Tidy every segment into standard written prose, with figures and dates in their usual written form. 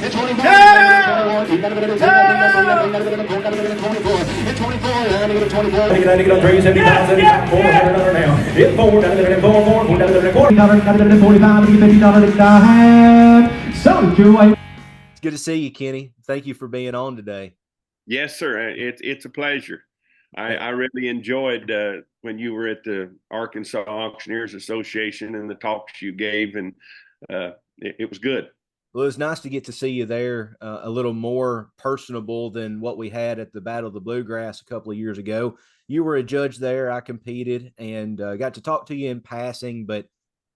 It's 24. It's 24. It's 24. I get on 375, 75, 400 now. It's $4, $4, $45, $50 so It's good to see you, Kenny. Thank you for being on today. Yes, sir. It's a pleasure. I really enjoyed when you were at the Arkansas Auctioneers Association and the talks you gave, and it was good. Well, it was nice to get to see you there, a little more personable than what we had at the Battle of the Bluegrass a couple of years ago. You were a judge there. I competed and got to talk to you in passing, but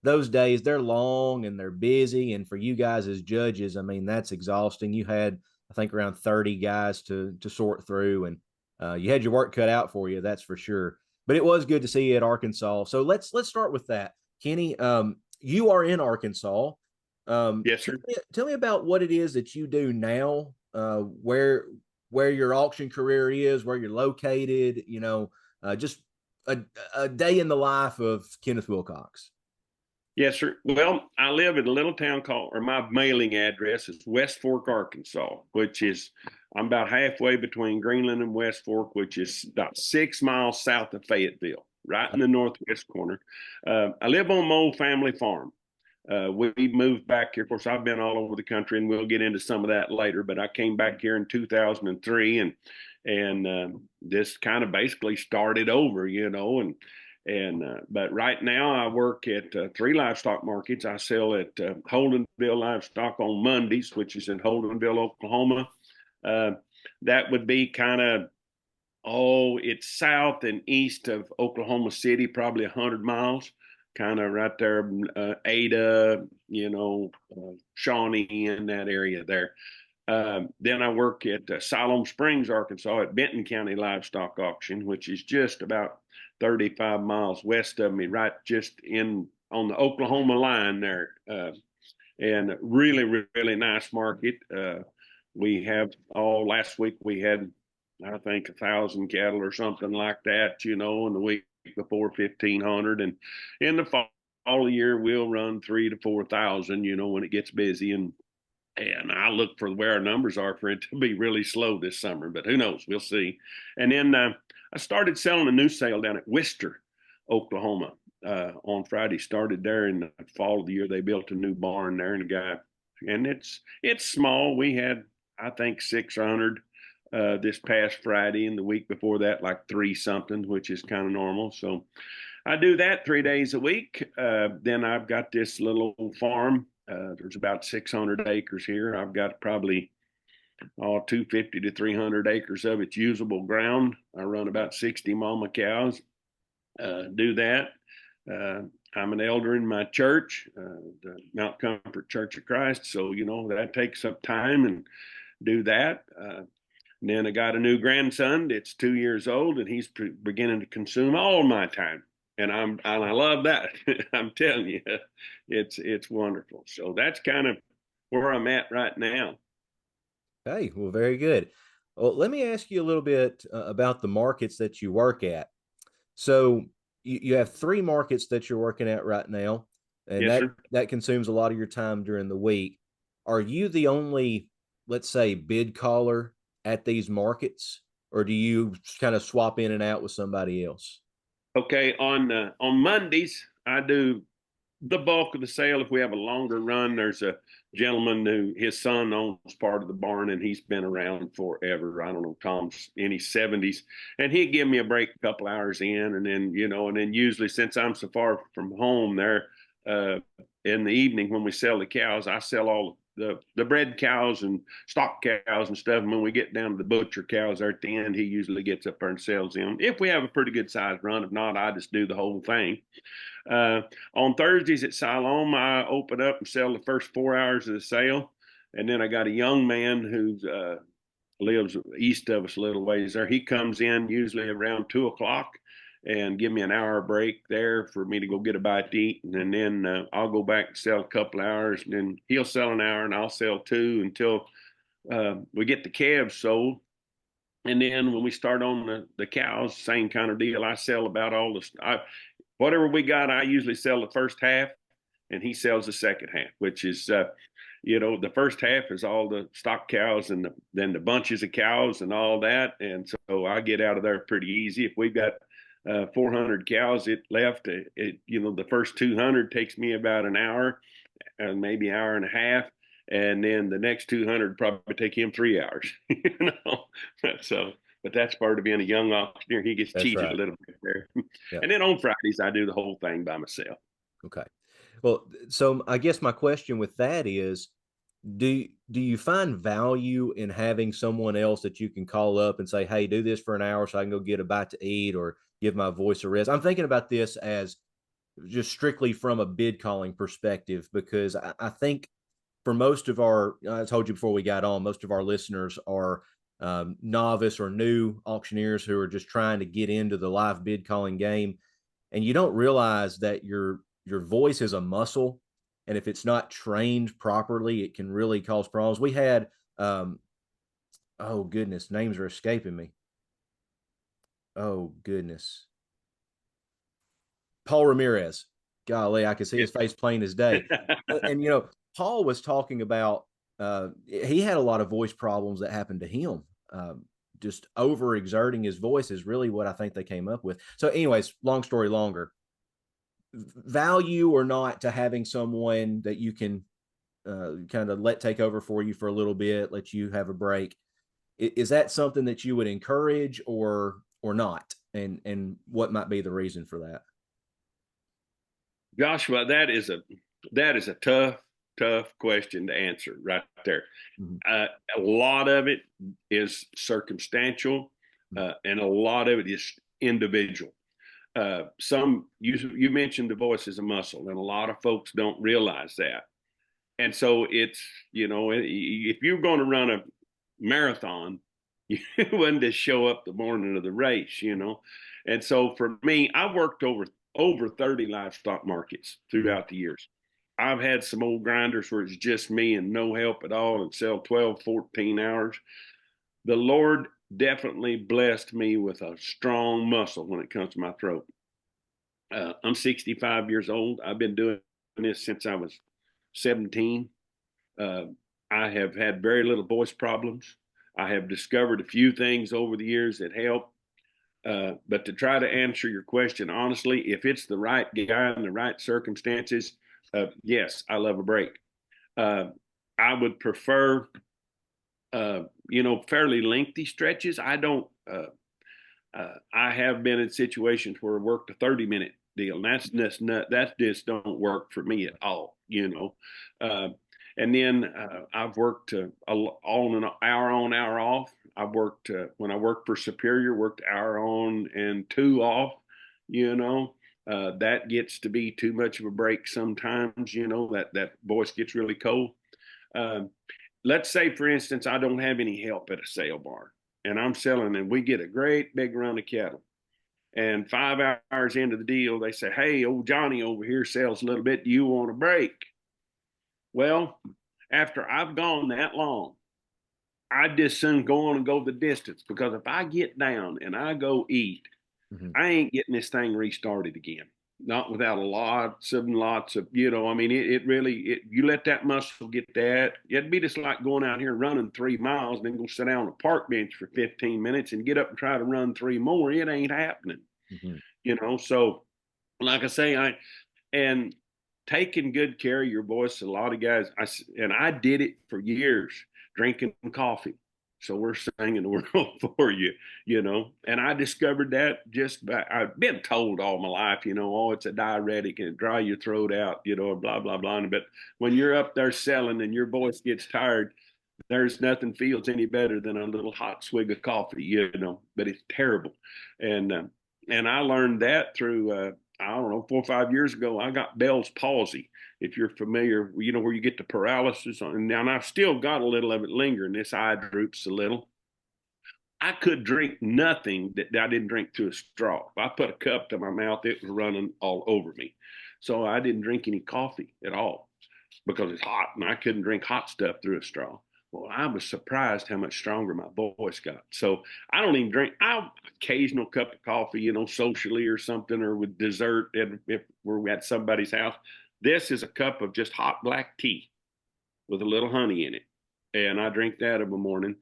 those days, they're long and they're busy. And for you guys as judges, I mean, that's exhausting. You had, I think, around 30 guys to sort through, and you had your work cut out for you, that's for sure. But it was good to see you at Arkansas. So let's start with that. Kenny, you are in Arkansas. Yes, sir. Tell me about what it is that you do now, where your auction career is, where you're located, just a day in the life of Kenneth Wilcox. Yes, sir. Well, I live in a little town called, or my mailing address is West Fork, Arkansas, which is, I'm about halfway between Greenland and West Fork, which is about 6 miles south of Fayetteville, right in the northwest corner. I live on my old family farm. We moved back here. Of course, I've been all over the country, and we'll get into some of that later. But I came back here in 2003, and this kind of basically started over, but right now I work at 3 livestock markets. I sell at Holdenville Livestock on Mondays, which is in Holdenville, Oklahoma. That would be kind of, it's south and east of Oklahoma City, probably 100 miles. Kind of right there, Ada, Shawnee, in that area there. Then I work at Siloam Springs, Arkansas, at Benton County Livestock Auction, which is just about 35 miles west of me, right just on the Oklahoma line there. And really, really nice market. We have last week we had, I think, 1,000 cattle or something like that, and the week before 1,500, and in the fall of the year we'll run 3,000 to 4,000, when it gets busy, and I look for where our numbers are for it to be really slow this summer, but who knows, we'll see. And then I started selling a new sale down at Wister, Oklahoma, on Friday. Started there in the fall of the year. They built a new barn there, and it's small. We had, I think, 600 this past Friday, and the week before that, like 3 something, which is kind of normal. So I do that 3 days a week. Then I've got this little old farm. There's about 600 acres here. I've got probably 250 to 300 acres of it's usable ground. I run about 60 mama cows. Do that. I'm an elder in my church, the Mount Comfort Church of Christ. So, that takes up time, and do that. And then I got a new grandson that's 2 years old, and he's beginning to consume all my time, and I love that. I'm telling you, it's wonderful. So that's kind of where I'm at right now. Hey, well, very good. Well, let me ask you a little bit about the markets that you work at. So you have 3 markets that you're working at right now, and Yes, sir. that consumes a lot of your time during the week. Are you the only, let's say, bid caller at these markets, or do you kind of swap in and out with somebody else? Okay, on Mondays I do the bulk of the sale. If we have a longer run, there's a gentleman who his son owns part of the barn, and he's been around forever. I don't know, Tom's in his 70s, and he'd give me a break a couple hours in, and then usually, since I'm so far from home there, in the evening when we sell the cows, I sell all the bred cows and stock cows and stuff. And when we get down to the butcher cows there at the end, he usually gets up there and sells them. If we have a pretty good sized run, if not, I just do the whole thing. On Thursdays at Siloam, I open up and sell the first 4 hours of the sale. And then I got a young man who lives east of us a little ways there. He comes in usually around 2 o'clock and give me an hour break there for me to go get a bite to eat. And then I'll go back and sell a couple hours, and then he'll sell an hour and I'll sell 2 until we get the calves sold. And then when we start on the cows, same kind of deal. I sell about all whatever we got. I usually sell the first half, and he sells the second half, which is The first half is all the stock cows and then the bunches of cows and all that. And so I get out of there pretty easy. If we've got 400 cows the first 200 takes me about an hour and maybe hour and a half. And then the next 200 probably take him 3 hours, So, but that's part of being a young auctioneer. He gets That's cheated right. a little bit there. Yeah. And then on Fridays, I do the whole thing by myself. Okay. Well, so I guess my question with that is, do you find value in having someone else that you can call up and say, hey, do this for an hour so I can go get a bite to eat or give my voice a rest? I'm thinking about this as just strictly from a bid calling perspective, because I think for most of I told you before we got on, most of our listeners are novice or new auctioneers who are just trying to get into the live bid calling game. And you don't realize that your voice is a muscle. And if it's not trained properly, it can really cause problems. We had, oh goodness, names are escaping me. Oh goodness. Paul Ramirez. Golly, I can see his face plain as day. And Paul was talking about he had a lot of voice problems that happened to him. Just overexerting his voice is really what I think they came up with. So, anyways, long story longer. Value or not to having someone that you can kind of let take over for you for a little bit, let you have a break. Is that something that you would encourage or not? And what might be the reason for that? Joshua, that is a tough question to answer right there. A lot of it is circumstantial, and a lot of it is individual. You mentioned the voice is a muscle, and a lot of folks don't realize that. And so it's, if you're going to run a marathon, you wouldn't just show up the morning of the race, And so for me, I worked over 30 livestock markets throughout the years. I've had some old grinders where it's just me and no help at all and sell 12, 14 hours. The Lord definitely blessed me with a strong muscle when it comes to my throat. I'm 65 years old. I've been doing this since I was 17. I have had very little voice problems. I have discovered a few things over the years that help. But to try to answer your question honestly, if it's the right guy in the right circumstances, yes, I love a break. I would prefer, fairly lengthy stretches. I don't. I have been in situations where I worked a 30-minute deal, and that just don't work for me at all. And then I've worked on an hour on, hour off. I've worked when I worked for Superior, worked hour on and 2 off. That gets to be too much of a break sometimes. That voice gets really cold. Let's say, for instance, I don't have any help at a sale barn, and I'm selling, and we get a great big run of cattle. And 5 hours into the deal, they say, "Hey, old Johnny over here sells a little bit. Do you want a break?" Well, after I've gone that long, I just soon go on and go the distance, because if I get down and I go eat, I ain't getting this thing restarted again. Not without lots of, it really, you let that muscle get that. It'd be just like going out here running 3 miles and then go sit down on a park bench for 15 minutes and get up and try to run 3 more. It ain't happening, So like I say, and taking good care of your voice. A lot of guys, I did it for years, drinking coffee. So we're singing the world for you, And I discovered that I've been told all my life, oh, it's a diuretic and it dry your throat out, blah, blah, blah. But when you're up there selling and your voice gets tired, there's nothing feels any better than a little hot swig of coffee, But it's terrible. And I learned that through, I don't know, 4 or 5 years ago, I got Bell's palsy. If you're familiar, where you get the paralysis, and I've still got a little of it lingering. This eye droops a little. I could drink nothing that I didn't drink through a straw. If I put a cup to my mouth, it was running all over me. So I didn't drink any coffee at all because it's hot, and I couldn't drink hot stuff through a straw. Well, I was surprised how much stronger my voice got. So I don't even drink. I'll occasional cup of coffee, socially or something, or with dessert if we're at somebody's house. This is a cup of just hot black tea. with a little honey in it, and I drink that of a morning.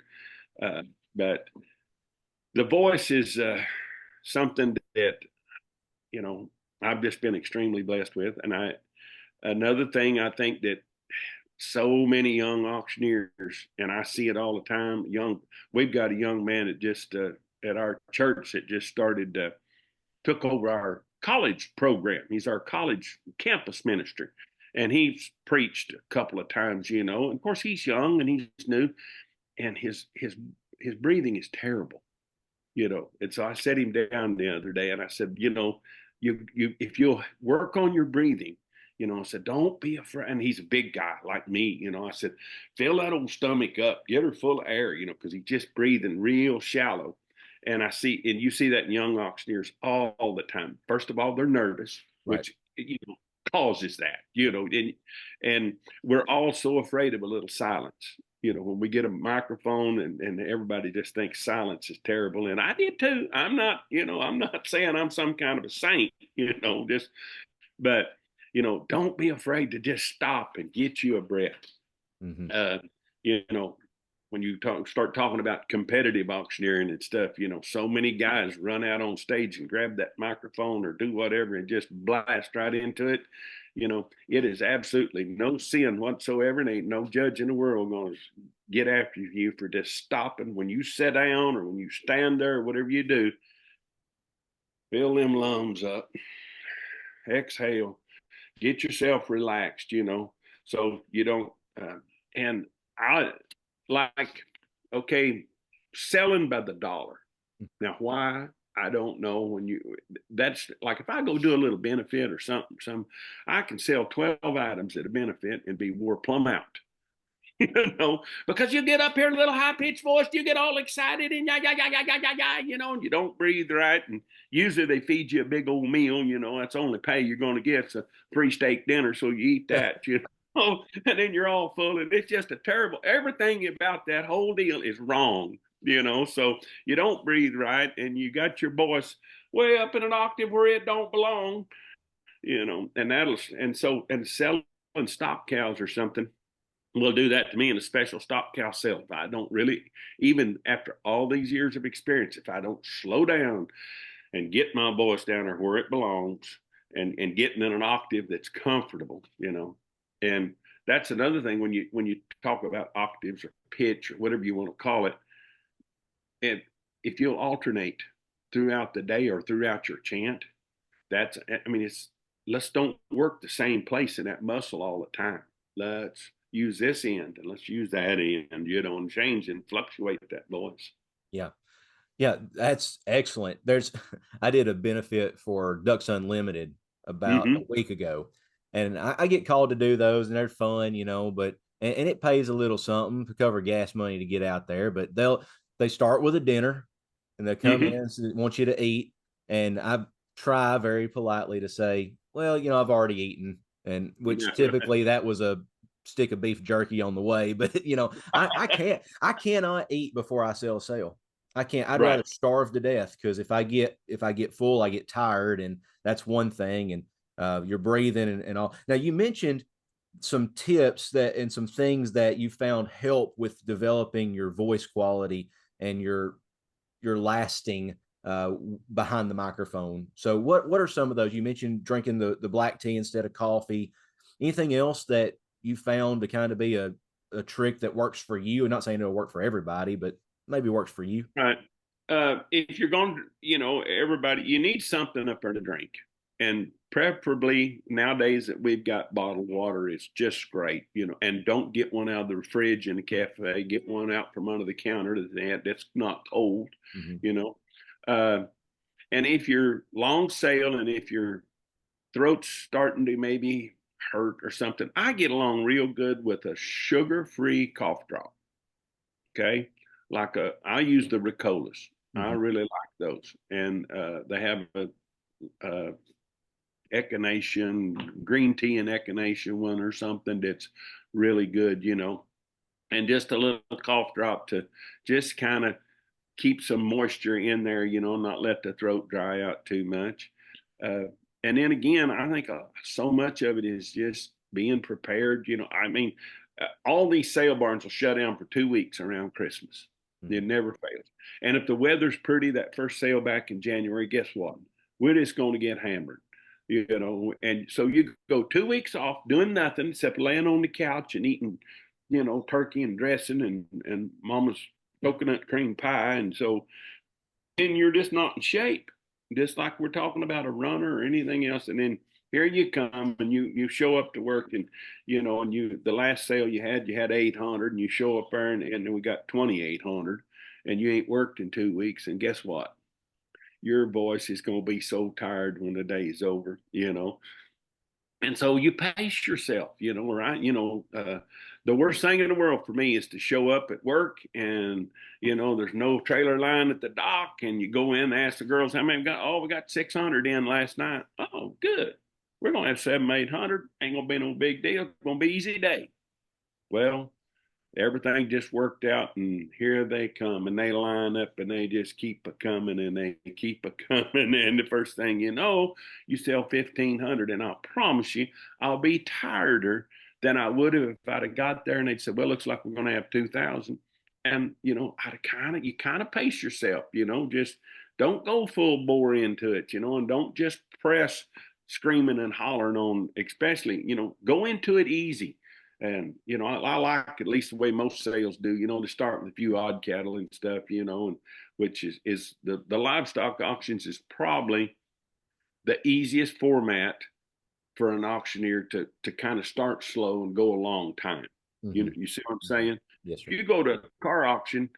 But the voice is something that, you know, I've just been extremely blessed with. And another thing I think that so many young auctioneers, and I see it all the time. We've got a young man that just at our church that just started took over our college program. He's our college campus minister, and he's preached a couple of times. And of course he's young and he's new, and his breathing is terrible. And so I set him down the other day and I said, you if you'll work on your breathing, I said, don't be afraid. And he's a big guy like me. I said, fill that old stomach up, get her full of air, because he's just breathing real shallow. And you see that in young auctioneers all the time. First of all, they're nervous, Right. which, causes that, and we're all so afraid of a little silence. When we get a microphone and everybody just thinks silence is terrible. And I did too. I'm not saying I'm some kind of a saint, but, don't be afraid to just stop and get you a breath. Mm-hmm. When you start talking about competitive auctioneering and stuff, so many guys run out on stage and grab that microphone or do whatever and just blast right into it. It is absolutely no sin whatsoever, and ain't no judge in the world going to get after you for just stopping when you sit down or when you stand there or whatever you do. Fill them lungs up, exhale, get yourself relaxed, so you don't. And I like, okay, selling by the dollar. Now, why? I don't know. That's like, if I go do a little benefit or something, I can sell 12 items at a benefit and be wore plumb out. Because you get up here in a little high pitched voice, you get all excited and and you don't breathe right. And usually they feed you a big old meal, that's the only pay you're going to get. It's a free steak dinner. So you eat that, and then you're all full. And it's just a terrible, everything about that whole deal is wrong. So you don't breathe right, and you got your voice way up in an octave where it don't belong, and selling stock cows or something will do that to me in a special stock cow sale. If I don't really, even after all these years of experience, if I don't slow down and get my voice down there where it belongs and getting in an octave that's comfortable, and that's another thing when you talk about octaves or pitch or whatever you want to call it. And if you'll alternate throughout the day or throughout your chant, let's don't work the same place in that muscle all the time. Let's use this end and let's use that end, and change and fluctuate that voice. Yeah. Yeah, that's excellent. I did a benefit for Ducks Unlimited about a week ago, and I get called to do those, and they're fun, but and it pays a little something to cover gas money to get out there. But they start with a dinner, and they come in and want you to eat, and I try very politely to say, well, I've already eaten, and which typically that was a stick of beef jerky on the way, but I cannot eat before I sell a sale. I can't. I'd rather starve to death, because if I get full, I get tired, and that's one thing. And you're breathing and all. Now, you mentioned some tips and some things that you found help with developing your voice quality and your lasting behind the microphone. So what are some of those? You mentioned drinking the black tea instead of coffee. Anything else that you found to kind of be a trick that works for you? I'm not saying it'll work for everybody, but maybe works for you. Right. If you're going to, everybody, you need something up there to drink. And preferably nowadays that we've got bottled water is just great, and don't get one out of the fridge in the cafe, get one out from under the counter that's not cold, and if you're long sail and if your throat's starting to maybe hurt or something, I get along real good with a sugar-free cough drop. Okay. I use the Ricolas. I really like those. And they have a echinacea, green tea and echinacea one or something that's really good, and just a little cough drop to just kind of keep some moisture in there, not let the throat dry out too much. And then again, I think so much of it is just being prepared. all these sale barns will shut down for 2 weeks around Christmas. It never fails. And if the weather's pretty, that first sale back in January, guess what? We're just going to get hammered, And so you go 2 weeks off doing nothing except laying on the couch and eating, turkey and dressing and mama's coconut cream pie. And so, and you're just not in shape, just like we're talking about a runner or anything else. And then here you come and you show up to work and the last sale you had 800 and you show up there and we got 2,800 and you ain't worked in 2 weeks, and guess what, your voice is going to be so tired when the day is over. And so you pace yourself, right? The worst thing in the world for me is to show up at work and, there's no trailer line at the dock, and you go in and ask the girls how many we got. Oh, we got 600 in last night. Oh, good. We're going to have 700, 800. Ain't going to be no big deal. It's going to be easy day. Well, everything just worked out, and here they come, and they line up, and they just keep a coming, and they keep a coming, and the first thing you know, you sell 1,500, and I'll promise you, I'll be tireder than I would have if I'd have got there, and they'd say, well, looks like we're going to have 2,000, and you kind of pace yourself, just don't go full bore into it, and don't just press screaming and hollering on, especially, go into it easy. And, I like at least the way most sales do, to start with a few odd cattle and stuff, and which is the livestock auctions is probably the easiest format for an auctioneer to kind of start slow and go a long time. Mm-hmm. You see what I'm saying? Yes, sir. If you go to a car auction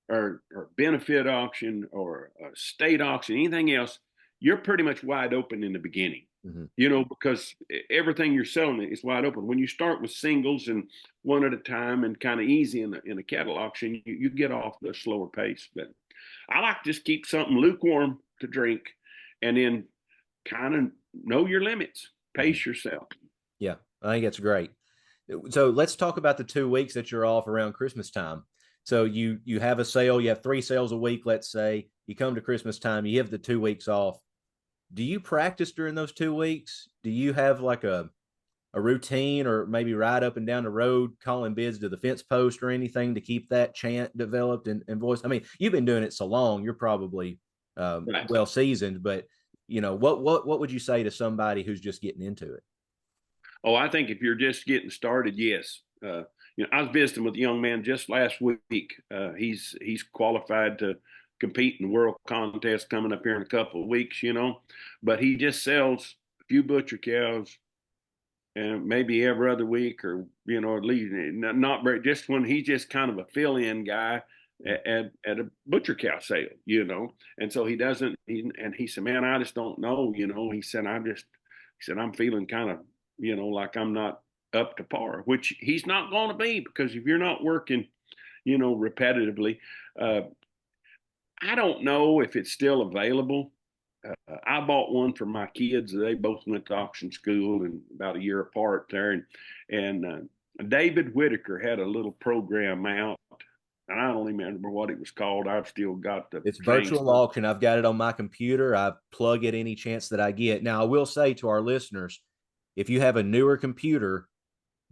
or benefit auction or a state auction, anything else, you're pretty much wide open in the beginning. Mm-hmm. Because everything you're selling is wide open. When you start with singles and one at a time and kind of easy in a cattle auction, you get off the slower pace. But I like to just keep something lukewarm to drink and then kind of know your limits, pace yourself. Yeah, I think that's great. So let's talk about the 2 weeks that you're off around Christmas time. So you have a sale, you have 3 sales a week, let's say. You come to Christmas time, you have the 2 weeks off. Do you practice during those 2 weeks? Do you have like a routine, or maybe ride up and down the road calling bids to the fence post or anything to keep that chant developed and voice? I mean, you've been doing it so long, you're probably Right. well seasoned, but what would you say to somebody who's just getting into it? Oh, I think if you're just getting started, yes. I was visiting with a young man just last week. He's qualified to compete in the world contest coming up here in a couple of weeks, but he just sells a few butcher cows and maybe every other week, or at least not very, just when he's just kind of a fill-in guy at a butcher cow sale, and so he doesn't, and he said, man, I just don't know, he said, I'm feeling kind of, like I'm not up to par, which he's not going to be, because if you're not working, repetitively, I don't know if it's still available. I bought one for my kids. They both went to auction school and about a year apart there. And David Whitaker had a little program out, and I don't remember what it was called. I've still got the. It's virtual auction. I've got it on my computer. I plug it any chance that I get. Now, I will say to our listeners, if you have a newer computer,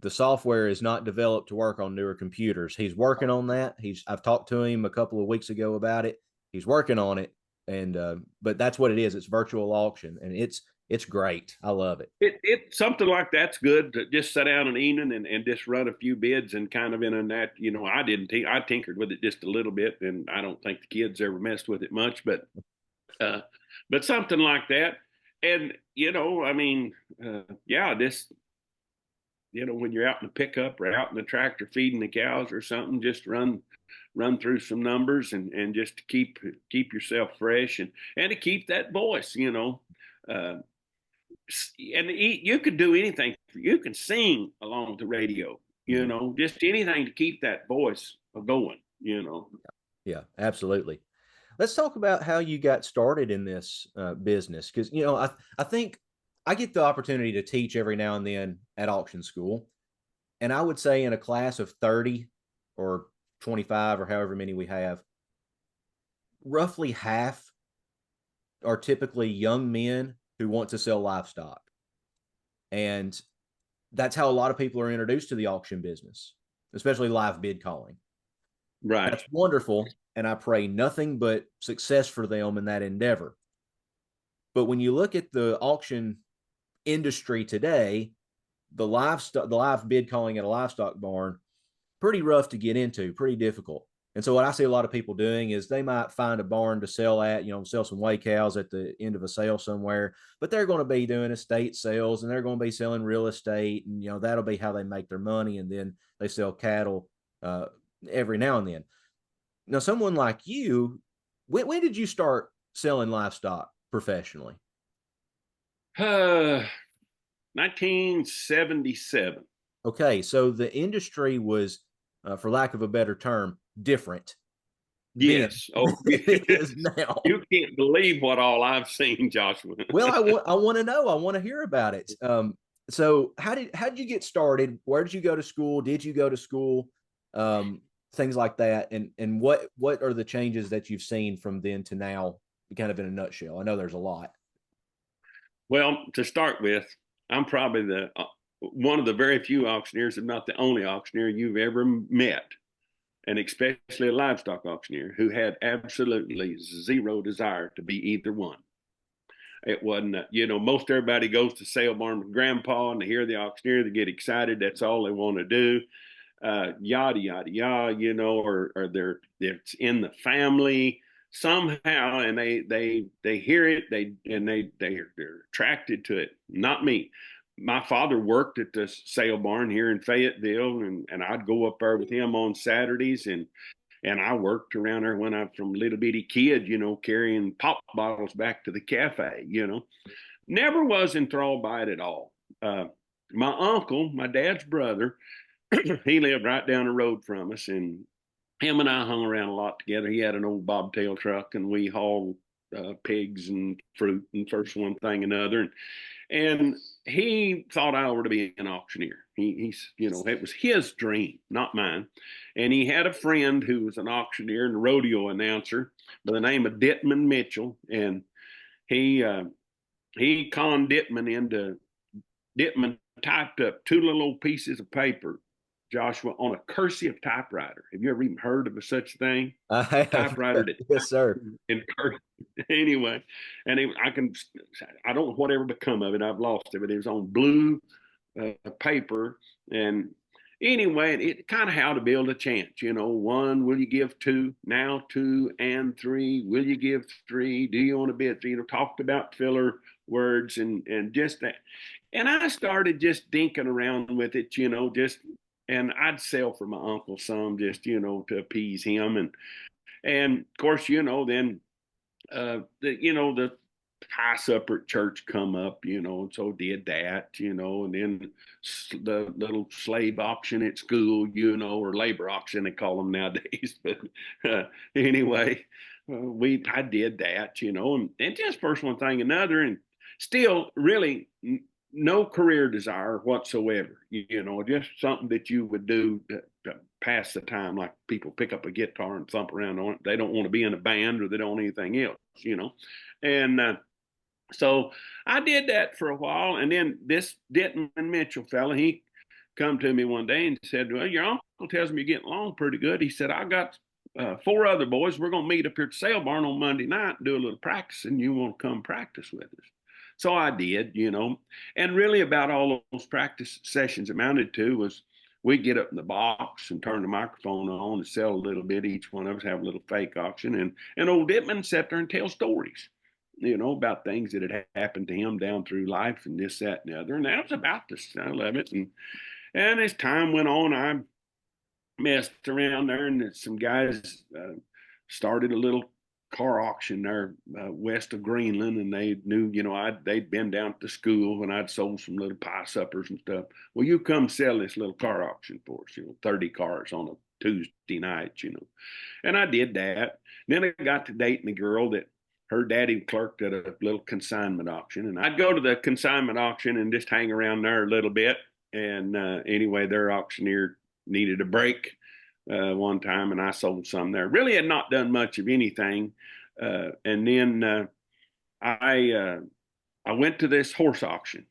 the software is not developed to work on newer computers. He's working on that. I've talked to him a couple of weeks ago about it. He's working on it, and but that's what it is. It's virtual auction, and it's great. I love it. It something like that's good to just sit down an evening and just run a few bids and kind of in that. I tinkered with it just a little bit, and I don't think the kids ever messed with it much, but something like that. And this. When you're out in the pickup or out in the tractor feeding the cows or something, just run through some numbers and just to keep yourself fresh and to keep that voice, and you could do anything. You can sing along the radio, just anything to keep that voice going, Yeah, absolutely. Let's talk about how you got started in this business. Because, I think I get the opportunity to teach every now and then at auction school. And I would say in a class of 30 or 25 or however many we have, roughly half are typically young men who want to sell livestock. And that's how a lot of people are introduced to the auction business. especially live bid calling. Right. That's wonderful, and I pray nothing but success for them in that endeavor. But when you look at the auction industry today, the live bid calling at a livestock barn, pretty rough to get into, pretty difficult. And so what I see a lot of people doing is they might find a barn to sell at, sell some weigh cows at the end of a sale somewhere, but they're going to be doing estate sales and they're going to be selling real estate, and that'll be how they make their money. And then they sell cattle every now and then. Now, someone like you, when did you start selling livestock professionally? 1977. Okay, so the industry was, for lack of a better term, different. Yes. Oh, it is now. You can't believe what all I've seen, Joshua. Well, I want to know. I want to hear about it. So how did you get started? Where did you go to school? Did you go to school? Things like that, and what are the changes that you've seen from then to now, kind of in a nutshell? I know there's a lot. Well, to start with, I'm probably one of the very few auctioneers, if not the only auctioneer you've ever met, and especially a livestock auctioneer, who had absolutely zero desire to be either one. It wasn't, most everybody goes to sale barn with grandpa and they hear the auctioneer, they get excited. That's all they want to do. Yada, yada, yada, or it's in the family somehow, and they hear it, they're attracted to it. Not me. My father worked at the sale barn here in Fayetteville, and I'd go up there with him on Saturdays, and I worked around there when I was from a little bitty kid, carrying pop bottles back to the cafe, Never was enthralled by it at all. My uncle, my dad's brother, he lived right down the road from us, and him and I hung around a lot together. He had an old bobtail truck, and we hauled pigs and fruit and first one thing another. And he thought I ought to be an auctioneer. He's, it was his dream, not mine. And he had a friend who was an auctioneer and a rodeo announcer by the name of Dittman Mitchell. And he conned Dittman typed up two little old pieces of paper, Joshua, on a cursive typewriter. Have you ever even heard of such thing? I have. Typewriter that, yes, sir. In anyway, and I don't know whatever become of it. I've lost it, but it was on blue paper. And anyway, it kind of how to build a chant. One, will you give two? Now two and three. Will you give three? Do you want to bid? Talked about filler words and just that. And I started just dinking around with it, and I'd sell for my uncle some just, to appease him. And of course, then, the high supper at church come up, and so did that, and then the little slave auction at school, or labor auction, they call them nowadays. But anyway, I did that, and just first one thing another, and still really no career desire whatsoever, just something that you would do to pass the time, like people pick up a guitar and thump around on it. They don't want to be in a band or they don't want anything else, And so I did that for a while. And then this Dittman Mitchell fella, he come to me one day and said, well, your uncle tells me you're getting along pretty good. He said, I got 4 other boys. We're going to meet up here at the sale barn on Monday night and do a little practice, and you want to come practice with us. So I did, and really about all those practice sessions amounted to was we'd get up in the box and turn the microphone on and sell a little bit. Each one of us have a little fake auction, and old Dittman sat there and tell stories, about things that had happened to him down through life and this, that, and the other. And that was about the style of it. And as time went on, I messed around there, and some guys started a little car auction there west of Greenland, and they knew, they'd been down to school when I'd sold some little pie suppers and stuff. Well, you come sell this little car auction for us, 30 cars on a Tuesday night, And I did that. Then I got to dating a girl that her daddy clerked at a little consignment auction, and I'd go to the consignment auction and just hang around there a little bit. And anyway, their auctioneer needed a break one time, and I sold some there. Really had not done much of anything. And then I went to this horse auction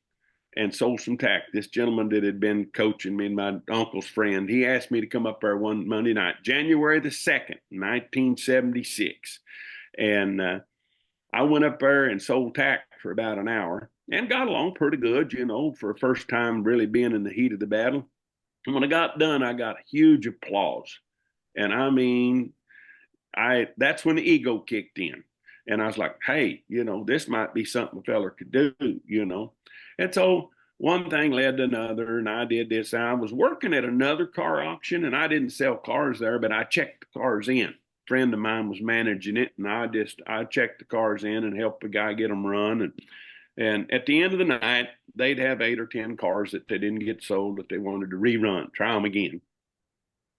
and sold some tack. This gentleman that had been coaching me, my uncle's friend, he asked me to come up there one Monday night, January the 2nd, 1976. And I went up there and sold tack for about an hour and got along pretty good, you know, for a first time really being in the heat of the battle. And when I got done, I got huge applause. And I mean, that's when the ego kicked in. And I was like, hey, you know, this might be something a fella could do, you know. And so one thing led to another, and I did this. I was working at another car auction, and I didn't sell cars there, but I checked the cars in. A friend of mine was managing it, and I checked the cars in and helped the guy get them run. And at the end of the night, they'd have 8 or 10 cars that they didn't get sold that they wanted to rerun, try them again.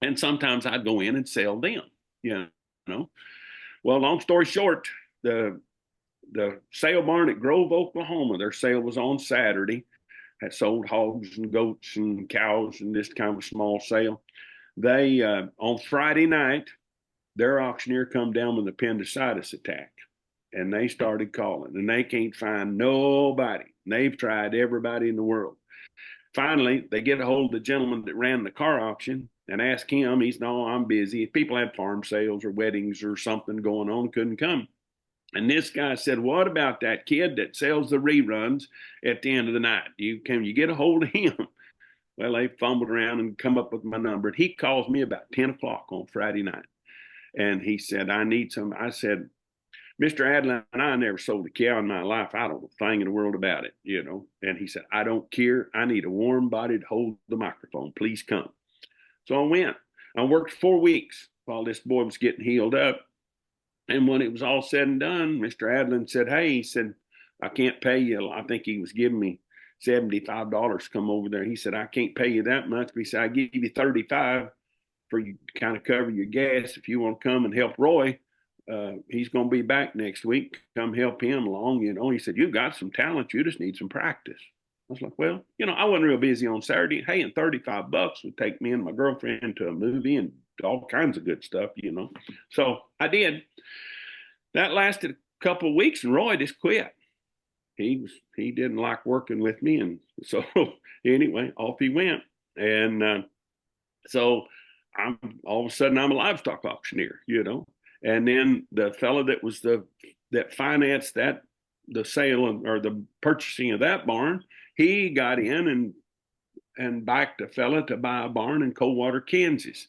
And sometimes I'd go in and sell them, you know. Well, long story short, the sale barn at Grove, Oklahoma, their sale was on Saturday. Had sold hogs and goats and cows and this kind of small sale. They on Friday night, their auctioneer come down with appendicitis attack, and they started calling, and they can't find nobody. They've tried everybody in the world. Finally, they get a hold of the gentleman that ran the car auction and ask him. He's, no, I'm busy. If people had farm sales or weddings or something going on, couldn't come. And this guy said, what about that kid that sells the reruns at the end of the night? Can you get a hold of him? Well, they fumbled around and come up with my number. And he calls me about 10 o'clock on Friday night. And he said, I need some. I said, Mr. Adlin, I never sold a cow in my life. I don't know a thing in the world about it, you know. And he said, I don't care. I need a warm body to hold the microphone. Please come. So I went. I worked 4 weeks while this boy was getting healed up. And when it was all said and done, Mr. Adlin said, hey, he said, I can't pay you. I think he was giving me $75 to come over there. He said, I can't pay you that much. But he said, I give you 35 for you to kind of cover your gas. If you want to come and help Roy, he's going to be back next week. Come help him along. You know, he said, you got some talent. You just need some practice. I was like, well, you know, I wasn't real busy on Saturday. Hey, and $35 would take me and my girlfriend to a movie and all kinds of good stuff, you know. So I did. That lasted a couple of weeks, and Roy just quit. He didn't like working with me, and so anyway, off he went. And so all of a sudden I'm a livestock auctioneer, you know. And then the fellow that financed the sale or the purchasing of that barn, he got in and backed a fella to buy a barn in Coldwater, Kansas.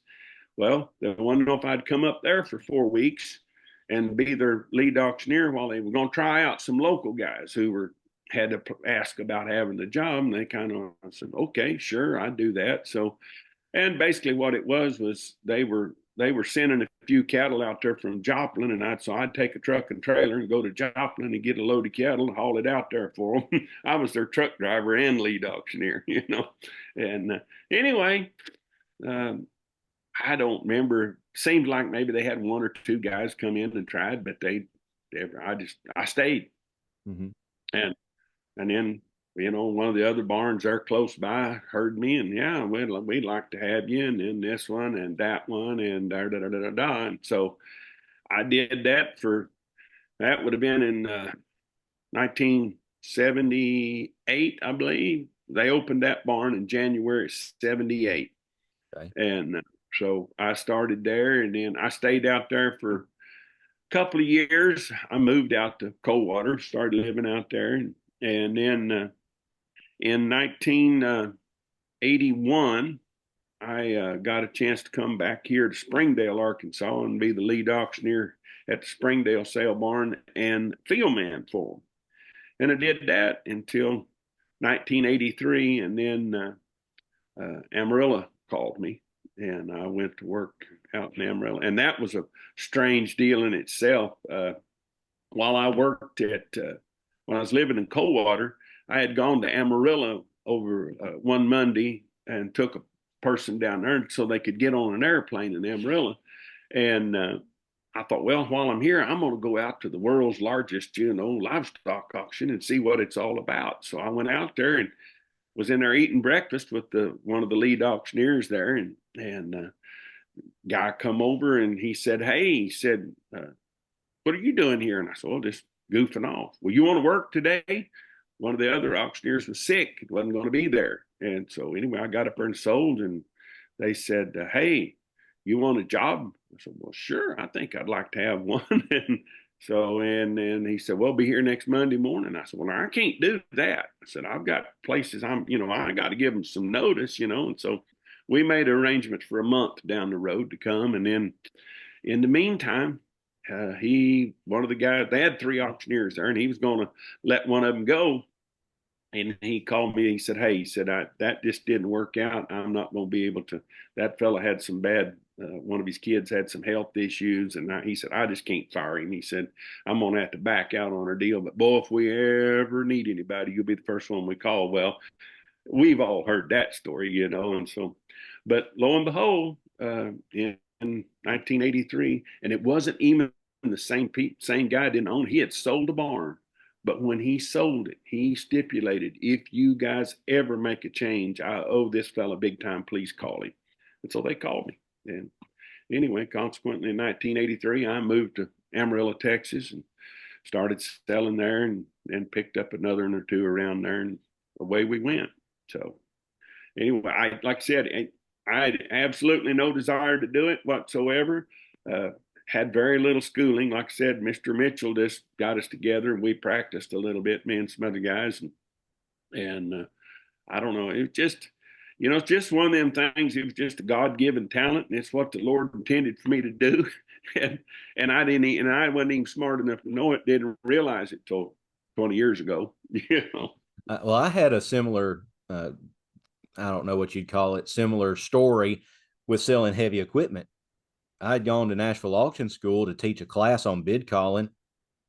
Well, they wanted to know if I'd come up there for 4 weeks and be their lead auctioneer while they were going to try out some local guys who had to ask about having the job. And they kind of said, okay, sure, I'd do that. So, and basically what it was they were sending a few cattle out there from Joplin, and I'd take a truck and trailer and go to Joplin and get a load of cattle and haul it out there for them. I was their truck driver and lead auctioneer, you know. And anyway, I don't remember. Seemed like maybe they had 1 or 2 guys come in and tried, but I stayed. Mm-hmm. And then, you know, one of the other barns there close by heard me, and yeah, we'd like to have you, and then this one and that one and da da da da da. And so I did that that would have been in 1978, I believe. They opened that barn in January 78. Okay. And so I started there, and then I stayed out there for a couple of years. I moved out to Coldwater, started living out there. And then in 1981, I got a chance to come back here to Springdale, Arkansas, and be the lead auctioneer at the Springdale sale barn and field man for them. And I did that until 1983, and then Amarillo called me, and I went to work out in Amarillo. And that was a strange deal in itself. While I worked when I was living in Coldwater, I had gone to Amarillo over one Monday and took a person down there so they could get on an airplane in Amarillo. And I thought, well, while I'm here, I'm going to go out to the world's largest, you know, livestock auction and see what it's all about. So I went out there and was in there eating breakfast with one of the lead auctioneers there, and guy come over and he said, what are you doing here? And I said, well, just goofing off. Well, you want to work today? one of the other auctioneers was sick, wasn't going to be there. And so anyway, I got up there and sold, and they said, hey, you want a job? I said, well, sure, I think I'd like to have one. And then he said, well, be here next Monday morning. I said, well, I can't do that. I said, I've got places I got to give them some notice, And so we made arrangements for a month down the road to come. And then in the meantime, one of the guys, they had 3 auctioneers there, and he was going to let one of them go. And he called me. He said, hey, that just didn't work out. I'm not going to be able to. That fella had some bad, one of his kids had some health issues. And he said, I just can't fire him. He said, I'm going to have to back out on our deal. But boy, if we ever need anybody, you'll be the first one we call. Well, we've all heard that story, And so, but lo and behold, in 1983, and it wasn't even the same guy didn't own. He had sold a barn. But when he sold it, he stipulated, if you guys ever make a change, I owe this fella big time, please call him. And so they called me. And anyway, consequently, in 1983, I moved to Amarillo, Texas, and started selling there, and picked up another one or two around there, and away we went. So anyway, like I said, I had absolutely no desire to do it whatsoever. Had very little schooling. Like I said, Mr. Mitchell just got us together, and we practiced a little bit, me and some other guys. And I don't know, it was just, it's just one of them things. It was just a God-given talent, and it's what the Lord intended for me to do. and I wasn't even smart enough to know it, didn't realize it till 20 years ago. Well, I had a similar, I don't know what you'd call it, similar story with selling heavy equipment. I had gone to Nashville Auction School to teach a class on bid calling,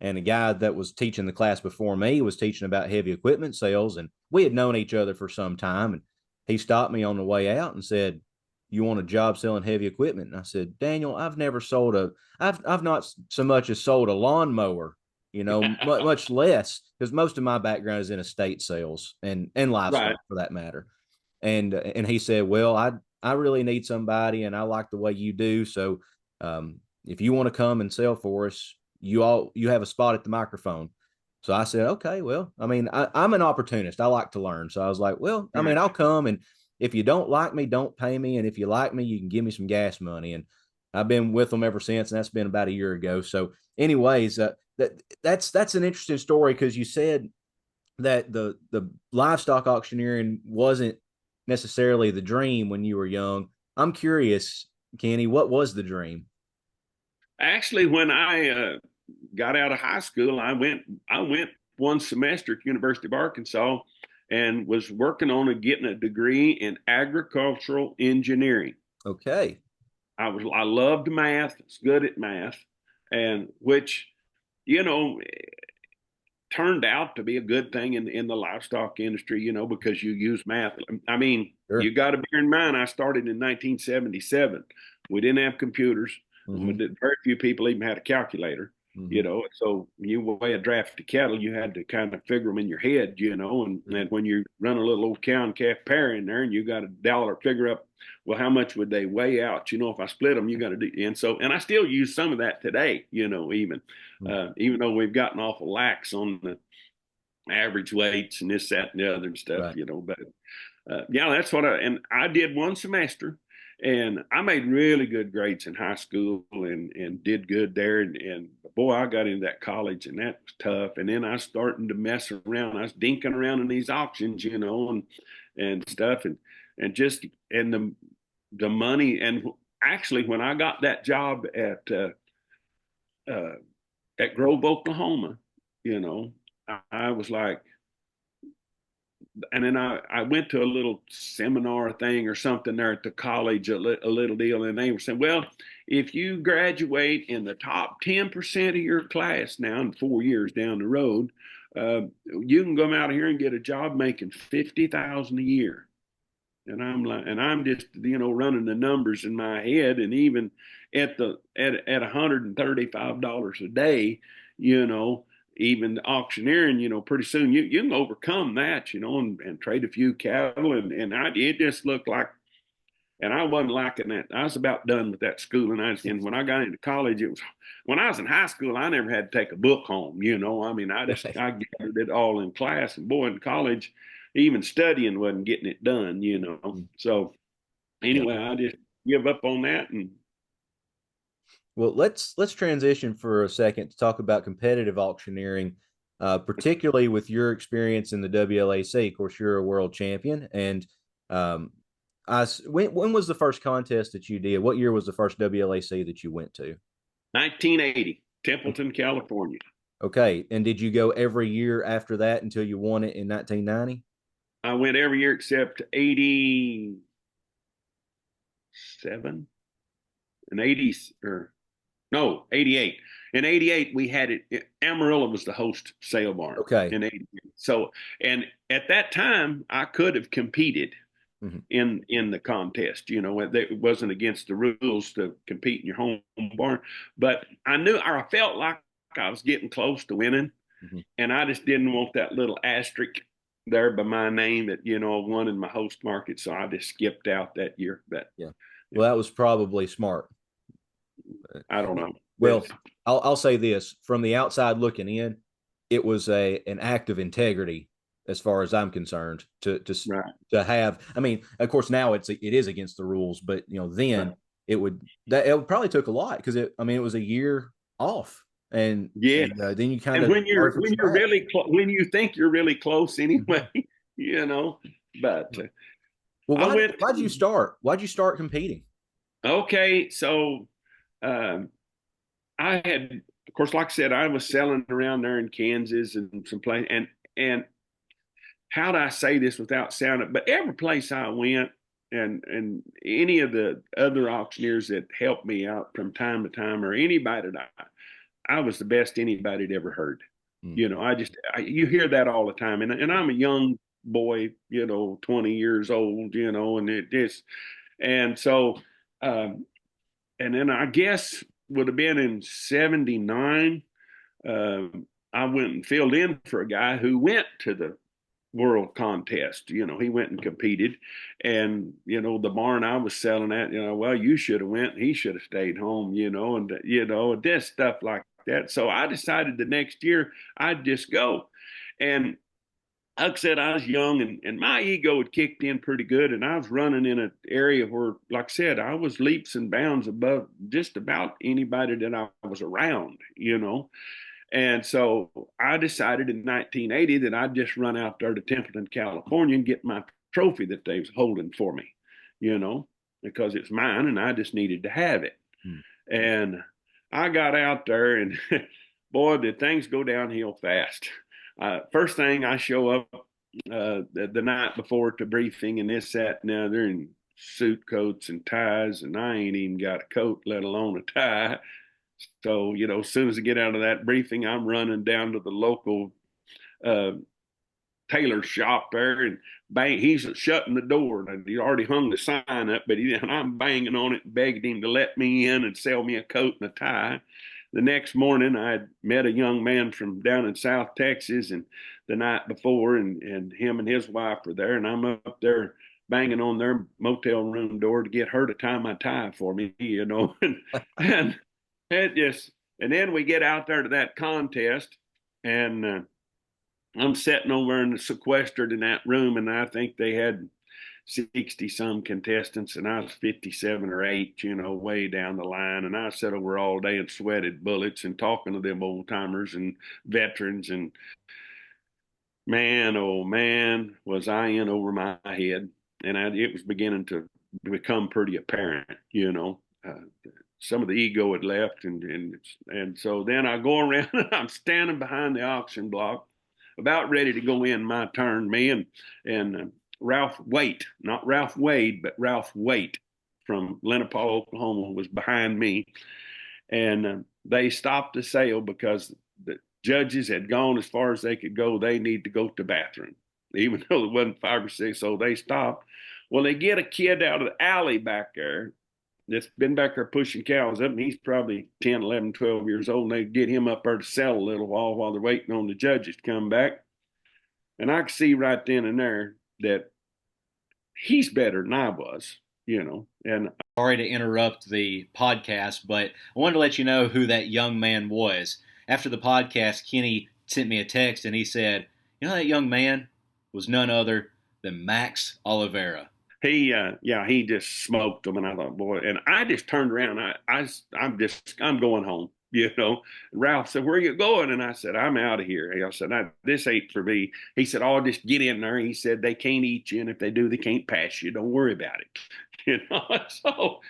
and the guy that was teaching the class before me was teaching about heavy equipment sales, and we had known each other for some time. And he stopped me on the way out and said, you want a job selling heavy equipment? And I said, Daniel, I've never I've not so much as sold a lawnmower, much less, because most of my background is in estate sales and livestock, right, for that matter. And he said, well, I really need somebody, and I like the way you do. So if you want to come and sell for us, you have a spot at the microphone. So I said, okay, well, I mean, I'm an opportunist. I like to learn. So I was like, well, I mean, I'll come, and if you don't like me, don't pay me. And if you like me, you can give me some gas money. And I've been with them ever since, and that's been about a year ago. So anyways, that's an interesting story, because you said that the livestock auctioneering wasn't necessarily the dream when you were young. I'm curious, Kenny, what was the dream? Actually, when I got out of high school, I went one semester at University of Arkansas and was working on getting a degree in agricultural engineering. Okay. I loved math. I was good at math, and which, turned out to be a good thing in the livestock industry, because you use math. I mean, sure. You got to bear in mind, I started in 1977. We didn't have computers. Mm-hmm. Very few people even had a calculator, mm-hmm. So you weigh a draft of cattle, you had to kind of figure them in your head, and when you run a little old cow and calf pair in there, and you got $1 figure up, well, how much would they weigh out? If I split them, you got to do, and I still use some of that today, even though we've gotten awful lax on the average weights and this, that, and the other and stuff, right. But yeah, that's what I did one semester. And I made really good grades in high school and did good there. And boy, I got into that college, and that was tough. And then I was starting to mess around. I was dinking around in these auctions, and stuff. And the money. And actually, when I got that job at Grove, Oklahoma, I was like, and then I went to a little seminar thing or something there at the college, a little deal. And they were saying, well, if you graduate in the top 10% of your class now in 4 years down the road, you can come out of here and get a job making $50,000 a year. And I'm just, running the numbers in my head. And even at $135 a day, even auctioneering, pretty soon you can overcome that, and trade a few cattle. And it just looked like And I wasn't liking that. I was about done with that schooling. And when I got into college, it was when I was in high school, I never had to take a book home. I mean, I gathered it all in class. And boy, in college, even studying wasn't getting it done. So Yeah. anyway, I just give up on that. And Well, let's transition for a second to talk about competitive auctioneering, particularly with your experience in the WLAC. Of course, you're a world champion, and um, when was the first contest that you did? What year was the first WLAC that you went to? 1980, Templeton, California. Okay, and did you go every year after that until you won it in 1990? I went every year except 87 and 80 or no, 88. In 88, we had it. Amarillo was the host sale barn Okay. in 88. So, and at that time, I could have competed Mm-hmm. in the contest. It wasn't against the rules to compete in your home barn, but I felt like I was getting close to winning, Mm-hmm. and I just didn't want that little asterisk there by my name that won in my host market. So I just skipped out that year. But Yeah. Well, that was probably smart. I don't know. Well, I'll say this from the outside looking in, it was an act of integrity as far as I'm concerned Right. to have. I mean, of course, now it is against the rules, but then Right. it would probably took a lot because it was a year off, and Yes. then you kind And of when you're really when you think you're really close anyway, you know. But well, I went. why'd you start? Why'd you start competing? Okay, so I had, of course, like I said, I was selling around there in Kansas and some place, and how do I say this without sounding? But every place I went, and any of the other auctioneers that helped me out from time to time, or anybody that I was the best anybody'd ever heard. Mm. You hear that all the time, and I'm a young boy, 20 years old, and it just, and so, and then I guess would have been in '79. I went and filled in for a guy who went to the world contest. He went and competed, and the barn I was selling at, well, you should have went, he should have stayed home, and this stuff like that. So I decided the next year I'd just go. And like I said, I was young, and my ego had kicked in pretty good, and I was running in an area where, like I said, I was leaps and bounds above just about anybody that I was around. And so I decided in 1980 that I'd just run out there to Templeton, California and get my trophy that they was holding for me, because it's mine and I just needed to have it. Hmm. And I got out there, and boy, did things go downhill fast. First thing, I show up the night before to briefing, and this, that, and the other, in suit coats and ties, and I ain't even got a coat, let alone a tie. So, as soon as I get out of that briefing, I'm running down to the local uh, tailor shop there, and bang, he's shutting the door. And he already hung the sign up, but I'm banging on it and begging him to let me in and sell me a coat and a tie. The next morning, I had met a young man from down in South Texas, and the night before, and him and his wife were there, and I'm up there banging on their motel room door to get her to tie my tie for me, and it just, and then we get out there to that contest, and I'm sitting over and sequestered in that room, and I think they had 60 some contestants, and I was 57 or 8, way down the line. And I sat over all day and sweated bullets and talking to them old timers and veterans. And man, oh man, was I in over my head. And it was beginning to become pretty apparent. Some of the ego had left, and so then I go around and I'm standing behind the auction block, about ready to go in my turn. Me and Ralph Waite, not Ralph Wade, but Ralph Waite from Lenapaw, Oklahoma, was behind me, and they stopped the sale because the judges had gone as far as they could go. They need to go to the bathroom, even though there wasn't 5 or 6, so they stopped. Well, they get a kid out of the alley back there that's been back there pushing cows up, and he's probably 10, 11, 12 years old, and they get him up there to sell a little while they're waiting on the judges to come back. And I could see right then and there that he's better than I was. And Sorry to interrupt the podcast, but I wanted to let you know who that young man was. After the podcast, Kenny sent me a text and he said, "You know, that young man was none other than Max Oliveira." he just smoked them, and I thought, boy, and I just turned around. I'm going home. Ralph said, "Where are you going?" And I said, "I'm out of here." I said, "This ain't for me." He said, "Oh, just get in there." He said, "They can't eat you, and if they do, they can't pass you. Don't worry about it." So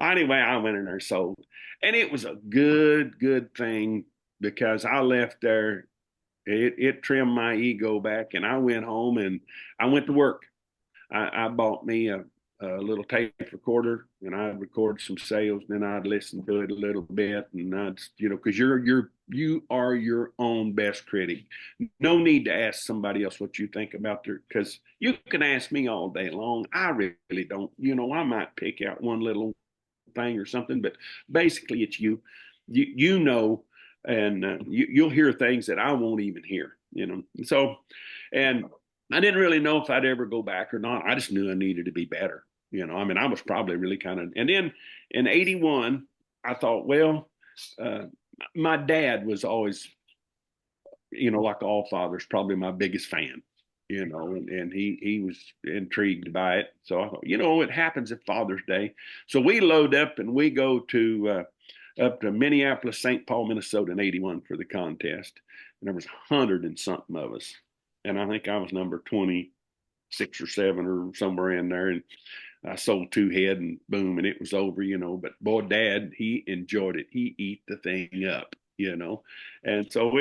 anyway, I went in there sold, and it was a good thing because I left there. It trimmed my ego back, and I went home and I went to work. I bought me a little tape recorder, and I'd record some sales, and then I'd listen to it a little bit, and because you are your own best critic. No need to ask somebody else what you think about their, because you can ask me all day long. I really don't. I might pick out one little thing or something, but basically it's you, and you'll hear things that I won't even hear. So, and I didn't really know if I'd ever go back or not. I just knew I needed to be better. I was probably really kind of, and then in 81, I thought, well, uh, my dad was always, like all fathers, probably my biggest fan, and he was intrigued by it. So I thought, it happens at Father's Day. So we load up and we go to, up to Minneapolis, St. Paul, Minnesota in 81 for the contest. And there was 100 and something of us. And I think I was number 26 or 7 or somewhere in there. And I sold 2 head and boom, and it was over, But boy, Dad, he enjoyed it. He ate the thing up, And so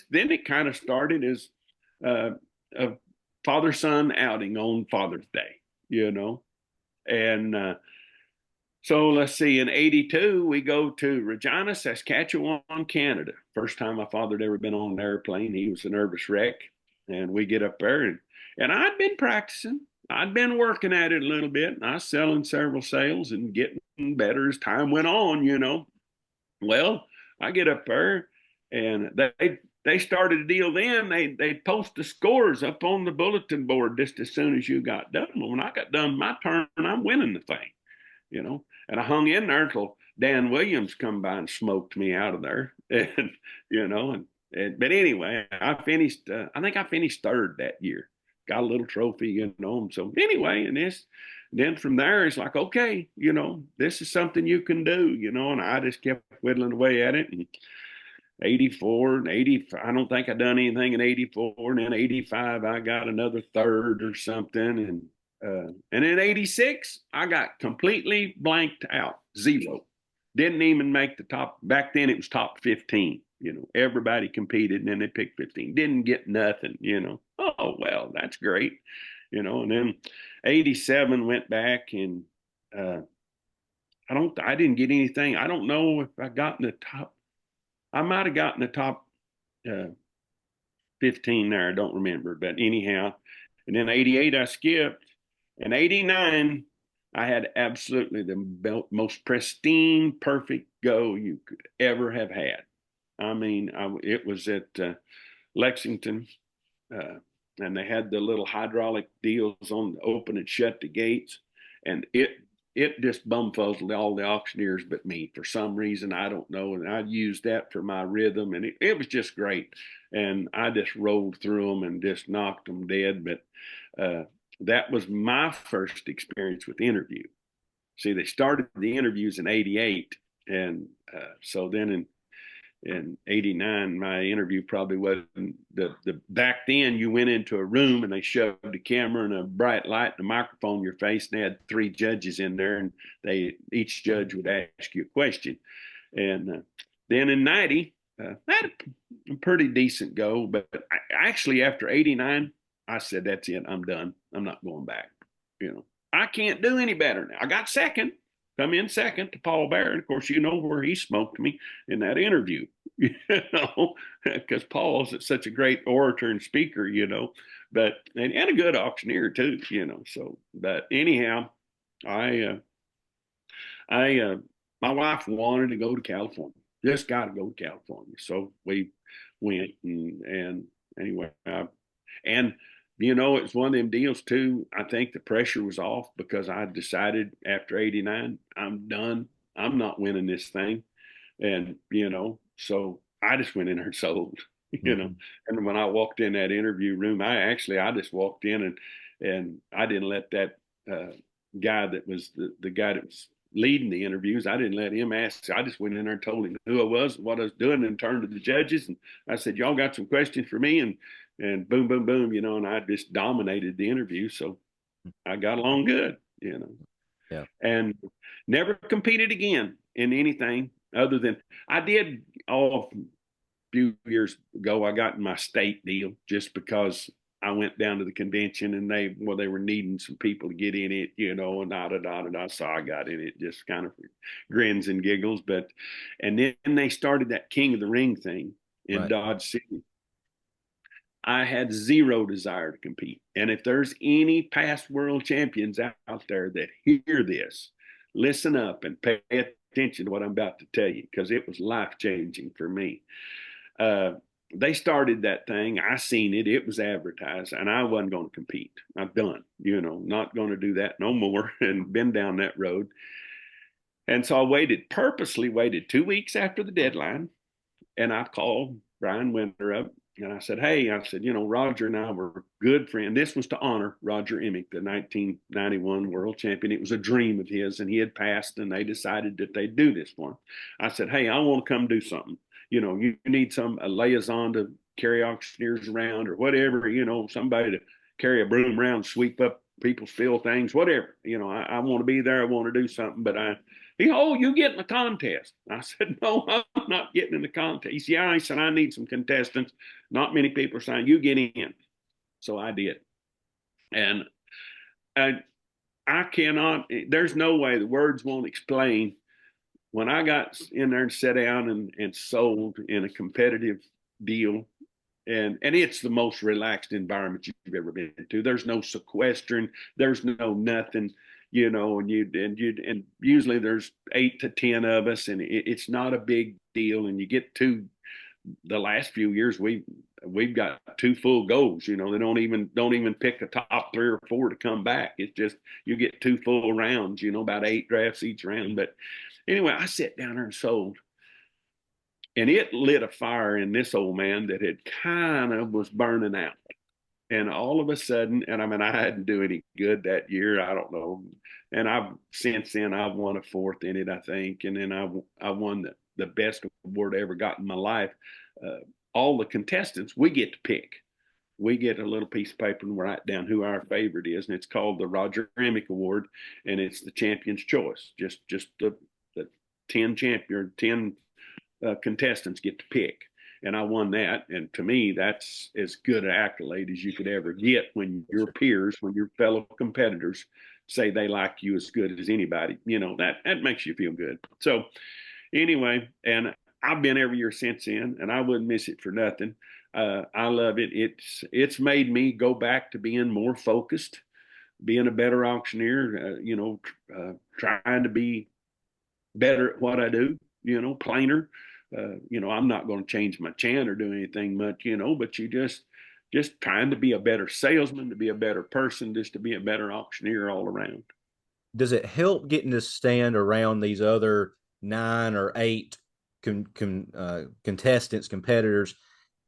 then it kind of started as a father-son outing on Father's Day, And so let's see, in 82, we go to Regina, Saskatchewan, Canada. First time my father had ever been on an airplane. He was a nervous wreck. And we get up there, and I'd been practicing. I'd been working at it a little bit, and I was selling several sales and getting better as time went on. Well, I get up there, and they started a deal then. They'd post the scores up on the bulletin board just as soon as you got done. Well, when I got done my turn, I'm winning the thing. And I hung in there until Dan Williams come by and smoked me out of there. But anyway, I finished. I think I finished 3rd that year. Got a little trophy, So anyway, then from there, it's like, okay, this is something you can do, And I just kept whittling away at it. And 84 and 80, I don't think I done anything in 84. And then 85, I got another 3rd or something. And in 86, I got completely blanked out, 0. Didn't even make the top. Back then, it was top 15. Everybody competed, and then they picked 15. Didn't get nothing. Oh well, that's great. And then 87 went back, and I didn't get anything. I don't know if I got in the top. I might have gotten the top 15 there. I don't remember, but anyhow. And then 88, I skipped. And 89, I had absolutely the most pristine, perfect go you could ever have had. It was at Lexington, and they had the little hydraulic deals on the open and shut the gates, and it just bumfuzzled all the auctioneers but me for some reason. I don't know, and I used that for my rhythm, and it was just great. And I just rolled through them and just knocked them dead. But that was my first experience with interview. See, they started the interviews in 88, and so then in 89, my interview probably wasn't the back then. You went into a room and they shoved a camera and a bright light and a microphone in your face, and they had 3 judges in there, and each judge would ask you a question. And then in 90, I had a pretty decent go, but actually after 89, I said, that's it, I'm done. I'm not going back. I can't do any better now. I got second. Come in second to Paul Barrett. Of course, where he smoked me in that interview, because Paul's such a great orator and speaker, but and a good auctioneer too, So, but anyhow, my wife wanted to go to California. Just got to go to California, so we went, and anyway, and it's one of them deals too. I think the pressure was off because I decided after 89, I'm done. I'm not winning this thing. And, so I just went in there and sold, Mhm. and when I walked in that interview room, I just walked in and I didn't let that guy that was the guy that was leading the interviews, I didn't let him ask. I just went in there and told him who I was, what I was doing, and turned to the judges. And I said, y'all got some questions for me? And boom, boom, boom, and I just dominated the interview. So I got along good. Yeah. And never competed again in anything other than I did a few years ago. I got in my state deal just because I went down to the convention and they were needing some people to get in it, and da da da da da. So I got in it just kind of grins and giggles. And then they started that King of the Ring thing in Right. Dodge City. I had zero desire to compete. And if there's any past world champions out there that hear this, listen up and pay attention to what I'm about to tell you, because it was life changing for me. They started that thing. I seen it. It was advertised, and I wasn't going to compete. I'm done. Not going to do that no more, and been down that road. And so I purposely waited 2 weeks after the deadline, and I called Brian Winter up. And I said, hey, Roger and I were good friends. This was to honor Roger Emick, the 1991 world champion. It was a dream of his, and he had passed, and they decided that they'd do this for him. I said, hey, I want to come do something. You need a liaison to carry auctioneers around or whatever, somebody to carry a broom around, sweep up people's field things, whatever. I want to be there. I want to do something, but you get in the contest. I said, no, I'm not getting in the contest. He said, yeah, I said, I need some contestants. Not many people are saying, you get in. So I did. And I cannot, there's no way the words won't explain. When I got in there and sat down and sold in a competitive deal, and it's the most relaxed environment you've ever been to. There's no sequestering. There's no nothing. And usually there's 8 to 10 of us, and it's not a big deal. And you get to the last few years, we've got 2 full goals. They don't even pick the top 3 or 4 to come back. It's just you get 2 full rounds. About 8 drafts each round. But anyway, I sat down there and sold. And it lit a fire in this old man that had kind of was burning out. And all of a sudden, and I hadn't do any good that year. I don't know. And since then I've won a 4th in it, I think. And then I won the best award I ever got in my life. All the contestants, we get to pick. We get a little piece of paper and write down who our favorite is. And it's called the Roger Emick Award. And it's the champion's choice. Just the 10 contestants get to pick. And I won that. And to me, that's as good an accolade as you could ever get when your peers, when your fellow competitors say they like you as good as anybody. That makes you feel good. So anyway, and I've been every year since then, and I wouldn't miss it for nothing. I love it. It's made me go back to being more focused, being a better auctioneer, trying to be better at what I do, plainer. I'm not going to change my chant or do anything much, but you just trying to be a better salesman, to be a better person, just to be a better auctioneer all around. Does it help getting to stand around these other 9 or 8 contestants, competitors,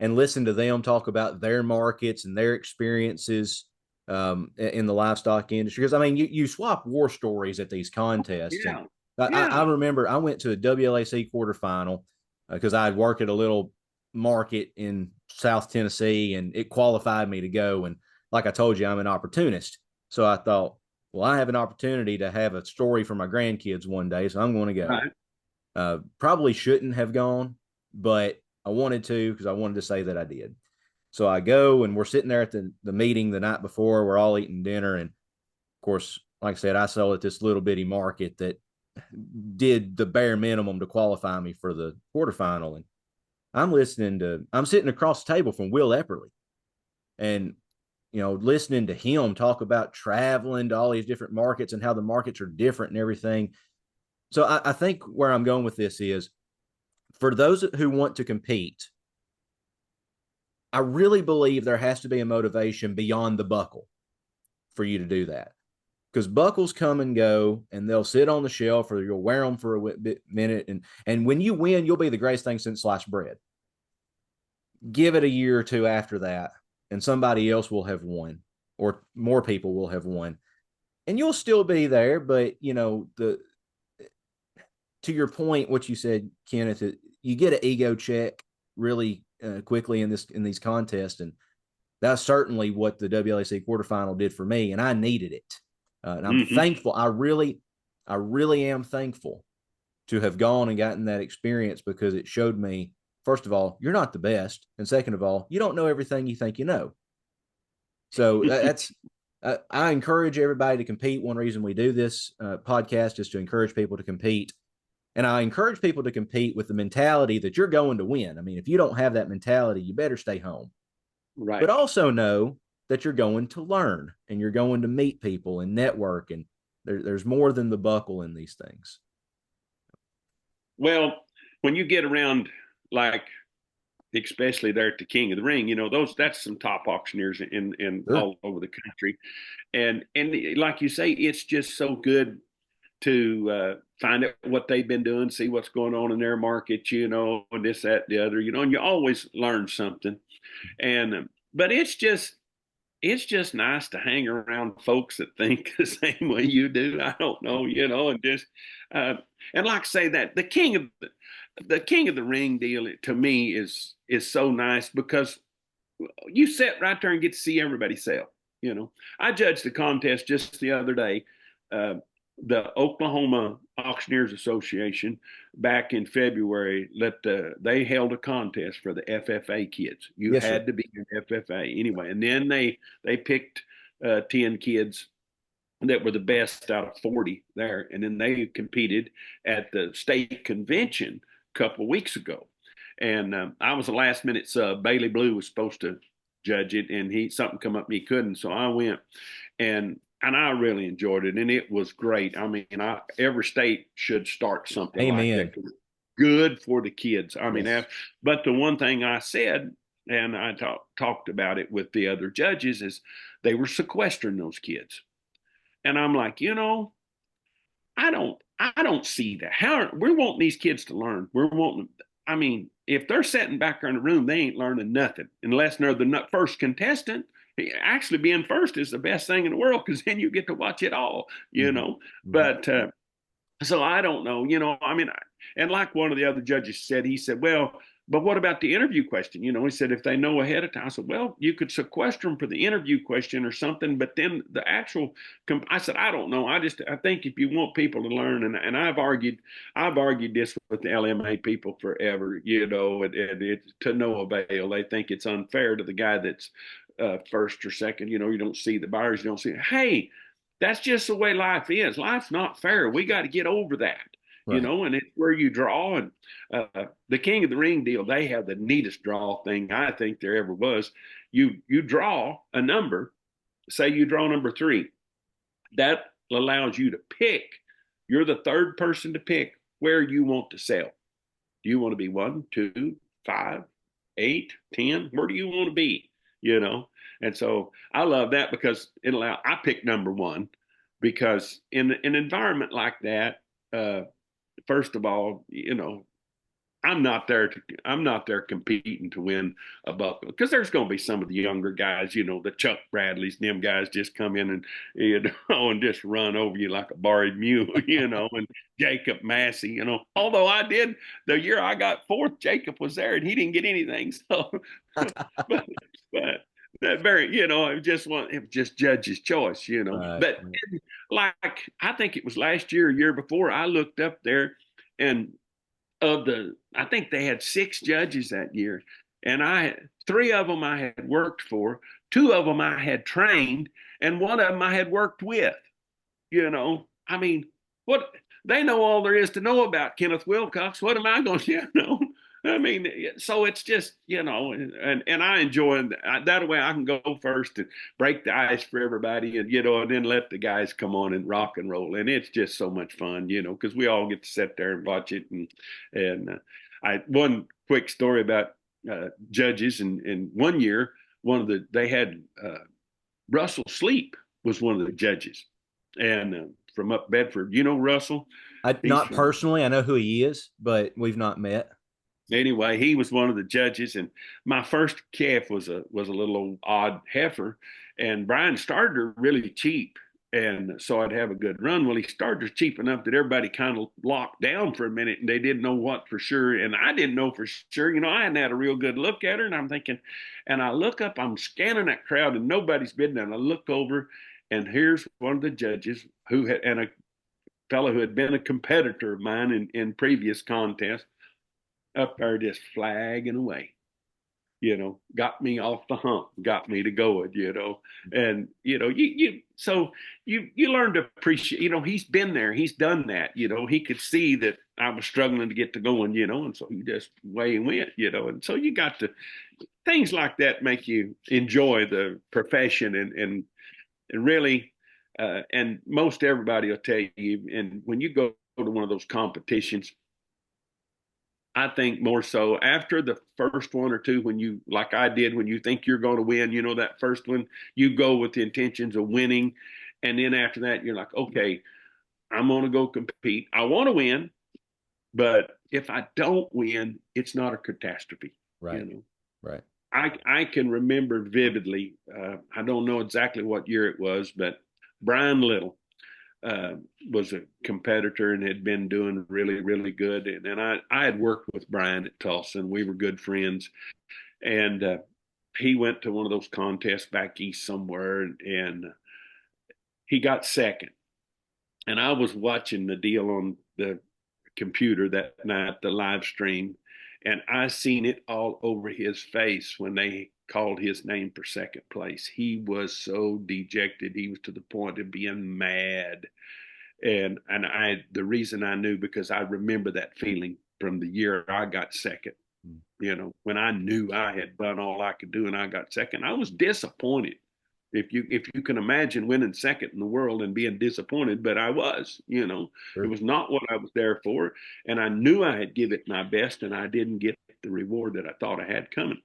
and listen to them talk about their markets and their experiences in the livestock industry? Because you swap war stories at these contests. Yeah. I remember I went to a WLAC quarterfinal because I'd worked at a little market in South Tennessee, and it qualified me to go. And like I told you, I'm an opportunist. So I thought, well, I have an opportunity to have a story for my grandkids one day, so I'm going to go. Right. Probably shouldn't have gone, but I wanted to because I wanted to say that I did. So I go, and we're sitting there at the meeting the night before. We're all eating dinner. And, of course, like I said, I sold at this little bitty market that did the bare minimum to qualify me for the quarterfinal. And I'm sitting across the table from Will Epperly, and listening to him talk about traveling to all these different markets and how the markets are different and everything. So I think where I'm going with this is, for those who want to compete, I really believe there has to be a motivation beyond the buckle for you to do that. Because buckles come and go, and they'll sit on the shelf, or you'll wear them for a minute. And when you win, you'll be the greatest thing since sliced bread. Give it a year or two after that, and somebody else will have won, or more people will have won, and you'll still be there. But to your point, what you said, Kenneth, you get an ego check really quickly in these contests, and that's certainly what the WLAC quarterfinal did for me, and I needed it. And I'm thankful. I really am thankful to have gone and gotten that experience, because it showed me, first of all, you're not the best, and second of all, you don't know everything you think you know. So that's I encourage everybody to compete. One reason we do this podcast is to encourage people to compete. And I encourage people to compete with the mentality that you're going to win. I mean, if you don't have that mentality, you better stay home. Right. But also know that you're going to learn, and you're going to meet people and network, and there's more than the buckle in these things. Well, when you get around, like, especially there at the King of the Ring, that's some top auctioneers in Sure. all over the country. And like you say, it's just so good to find out what they've been doing, see what's going on in their market, and this, that, the other, and you always learn something. And but it's just nice to hang around folks that think the same way you do. I don't know, and just and like I say, that the King of the Ring deal, to me, is so nice, because you sit right there and get to see everybody sell. I judged the contest just the other day. The Oklahoma Auctioneers Association, back in February, they held a contest for the FFA kids. You Yes, had sir. to be an FFA anyway, and then they picked 10 kids that were the best out of 40 there, and then they competed at the state convention a couple of weeks ago. And I was a last minute sub. Bailey Blue was supposed to judge it, and something come up and he couldn't, so I went, and I really enjoyed it, and it was great. I mean, every state should start something Amen. like that. Good for the kids. I mean, Yes. but the one thing I said, and I talked about it with the other judges, is they were sequestering those kids, and I'm like, I don't see that. How we're wanting these kids to learn. We're wanting. I mean, if they're sitting back there in the room, they ain't learning nothing unless they're the first contestant. Actually, being first is the best thing in the world, because then you get to watch it all. Mm-hmm. But so I don't know. I mean, and like one of the other judges said, he said, well, but what about the interview question? He said, if they know ahead of time. I said, well, you could sequester them for the interview question or something, but then the actual, I said, I don't know. I think if you want people to learn, and I've argued this with the LMA people forever, and it's to no avail. They think it's unfair to the guy that's first or second. You don't see the buyers, you don't see, hey, that's just the way life is. Life's not fair. We got to get over that. Right. And it's where you draw. And the King of the Ring deal, they have the neatest draw thing I think there ever was. You draw a number, say you draw number 3. That allows you to pick. You're the third person to pick where you want to sell. Do you want to be 1, 2, 5, 8, 10? Where do you want to be? And so I love that, because I picked number 1, because in an environment like that, first of all, I'm not there competing to win a buckle, because there's going to be some of the younger guys, the Chuck Bradleys, them guys just come in and and just run over you like a borrowed mule, and Jacob Massey, although I did, the year I got 4th, Jacob was there and he didn't get anything. So, but that very, it was just judge's choice, Right. but like, I think it was last year or year before, I looked up there, and I think they had 6 judges that year, and 3 of them I had worked for, 2 of them I had trained, and 1 of them I had worked with. I mean, what they know all there is to know about Kenneth Wilcox. What am I going to, I mean, so it's just, and I enjoy that way. I can go first and break the ice for everybody, and, and then let the guys come on and rock and roll. And it's just so much fun, because we all get to sit there and watch it. And one quick story about judges, and one year they had Russell Sleep was one of the judges, and from up Bedford. You know Russell? Not personally. I know who he is, but we've not met. Anyway, he was one of the judges, and my first calf was a little old odd heifer, and Brian started her really cheap, and so I'd have a good run. Well, he started her cheap enough that everybody kind of locked down for a minute, and they didn't know what for sure, and I didn't know for sure. I hadn't had a real good look at her, and I'm thinking, and I look up, I'm scanning that crowd, and nobody's bidding, and I look over, and here's one of the judges and a fellow who had been a competitor of mine in previous contests up there just flagging away, got me off the hump, got me to going, and so you learn to appreciate, he's been there, he's done that, he could see that I was struggling to get to going, and so he just way went, and so you got to, things like that make you enjoy the profession and really, and most everybody will tell you, and when you go to one of those competitions, I think more so after the first one or two, when you, like I did, when you think you're going to win, that first one, you go with the intentions of winning. And then after that, you're like, okay, I'm going to go compete. I want to win, but if I don't win, it's not a catastrophe. Right. Right. I can remember vividly, I don't know exactly what year it was, but Brian Little was a competitor and had been doing really, really good. And I had worked with Brian at Tulsa, and we were good friends. And he went to one of those contests back east somewhere, and he got second. And I was watching the deal on the computer that night, the live stream, and I seen it all over his face when they called his name for second place. He was so dejected. He was to the point of being mad. And the reason I knew, because I remember that feeling from the year I got second, when I knew I had done all I could do and I got second. I was disappointed. If you can imagine winning second in the world and being disappointed, but I was, Sure. It was not what I was there for. And I knew I had given it my best, and I didn't get the reward that I thought I had coming.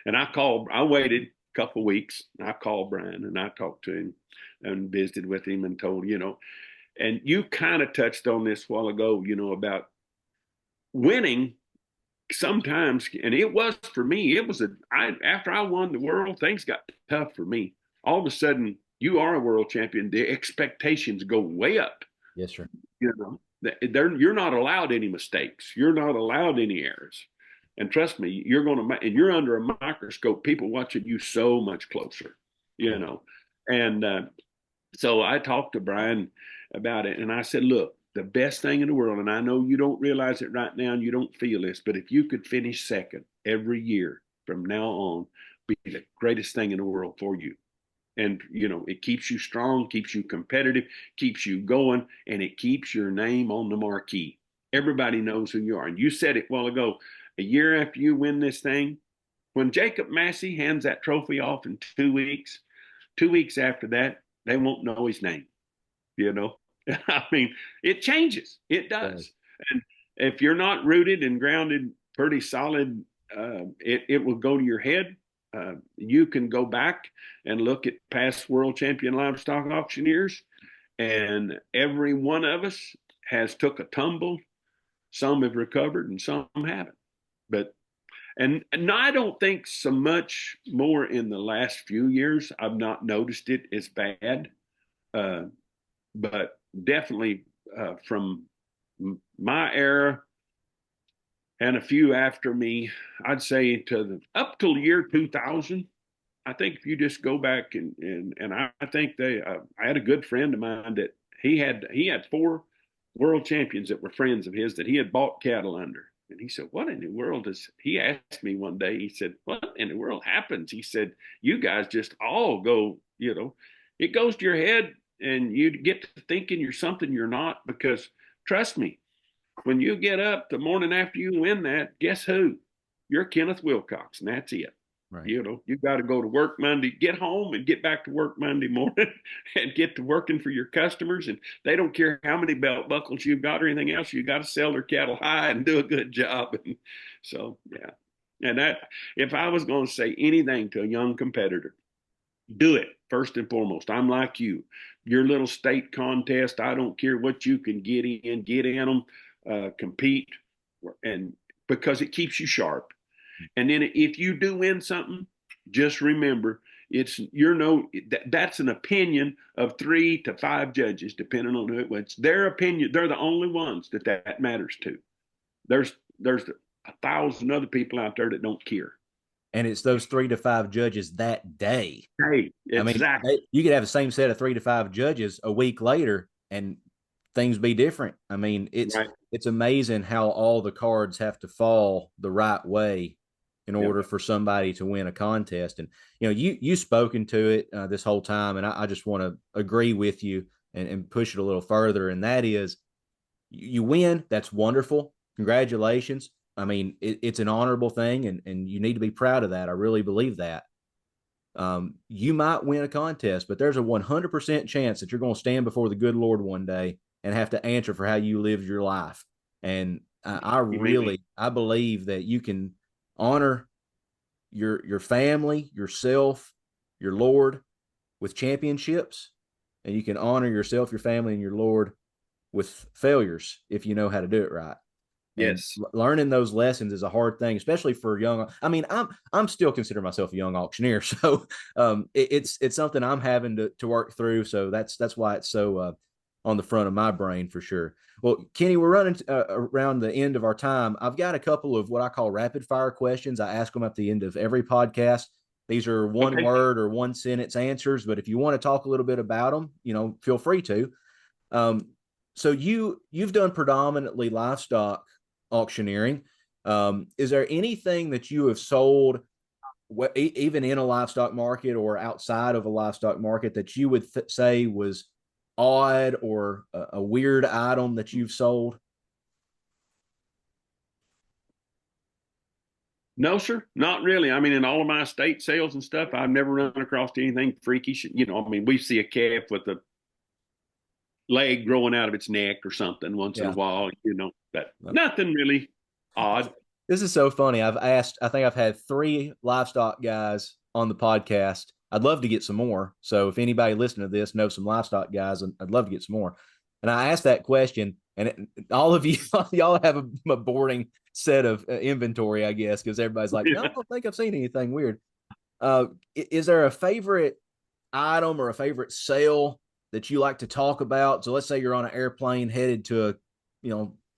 And I waited a couple of weeks. I called Brian and I talked to him and visited with him and told, and you kind of touched on this a while ago, about winning sometimes. And it was for me, after I won the world, things got tough for me. All of a sudden, you are a world champion. The expectations go way up. Yes, sir. You're not allowed any mistakes. You're not allowed any errors. And trust me, you're under a microscope, people watching you so much closer, And so I talked to Brian about it, and I said, look, the best thing in the world, and I know you don't realize it right now and you don't feel this, but if you could finish second every year from now on, be the greatest thing in the world for you. And, it keeps you strong, keeps you competitive, keeps you going, and it keeps your name on the marquee. Everybody knows who you are. And you said it a while ago, a year after you win this thing, when Jacob Massey hands that trophy off in 2 weeks, 2 weeks after that, they won't know his name. I mean, it changes. It does. And if you're not rooted and grounded pretty solid, it will go to your head. You can go back and look at past world champion livestock auctioneers, and every one of us has took a tumble. Some have recovered and some haven't. But and I don't think so much more in the last few years. I've not noticed it as bad, but definitely from my era and a few after me, I'd say up till the year 2000. I think if you just go back and I think I had a good friend of mine that he had 4 world champions that were friends of his that he had bought cattle under. And he said, what in the world he asked me one day, he said, what in the world happens? He said, you guys just all go, it goes to your head and you get to thinking you're something you're not, because trust me, when you get up the morning after you win that, guess who? You're Kenneth Wilcox, and that's it. Right. You got to go to work Monday, get home and get back to work Monday morning and get to working for your customers. And they don't care how many belt buckles you've got or anything else. You got to sell their cattle high and do a good job. And so, yeah. And that, if I was going to say anything to a young competitor, do it first and foremost. I'm like you. Your little state contest, I don't care what you can get in them, compete, and because it keeps you sharp. And then if you do win something, just remember it's that's an opinion of 3 to 5 judges, depending on who it was. Their opinion, they're the only ones that matters to. There's 1,000 other people out there that don't care. And it's those 3 to 5 judges that day. Hey, I mean, exactly. you could have the same set of 3 to 5 judges a week later, and things be different. I mean, it's amazing how all the cards have to fall the right way in order for somebody to win a contest. And you've spoken to it this whole time, and I just want to agree with you and push it a little further. And that is, you win. That's wonderful. Congratulations. I mean, it's an honorable thing, and you need to be proud of that. I really believe that. You might win a contest, but there's a 100% chance that you're going to stand before the good Lord one day and have to answer for how you lived your life. And I believe that you can honor your family, yourself, your Lord with championships, and you can honor yourself, your family, and your Lord with failures if you know how to do it right. Yes. And learning those lessons is a hard thing, especially for young. I mean, I'm still consider myself a young auctioneer, so it's something I'm having to work through. So that's why it's so on the front of my brain for sure. Well, Kenny, we're running around the end of our time. I've got a couple of what I call rapid fire questions. I ask them at the end of every podcast. These are one word or one sentence answers, but if you want to talk a little bit about them, feel free to. So you've done predominantly livestock auctioneering. Is there anything that you have sold, even in a livestock market or outside of a livestock market, that you would say was odd or a weird item that you've sold? No, sir, not really. I mean, in all of my estate sales and stuff, I've never run across anything freakish. I mean, we see a calf with a leg growing out of its neck or something once in a while, but nothing really odd. This is so funny. I think I've had 3 livestock guys on the podcast. I'd love to get some more. So if anybody listening to this knows some livestock guys, I'd love to get some more. And I asked that question, and all of you, y'all have a boarding set of inventory, I guess, because everybody's like, no, I don't think I've seen anything weird. Is there a favorite item or a favorite sale that you like to talk about? So let's say you're on an airplane headed to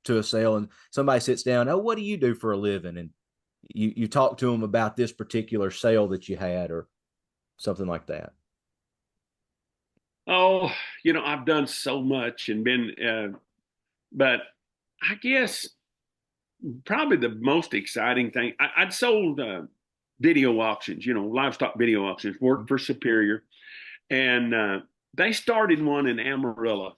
a sale, and somebody sits down, oh, what do you do for a living? And you talk to them about this particular sale that you had or something like that. Oh, I've done so much and been, but I guess probably the most exciting thing, I'd sold video auctions, livestock video auctions, worked for Superior. And they started one in Amarillo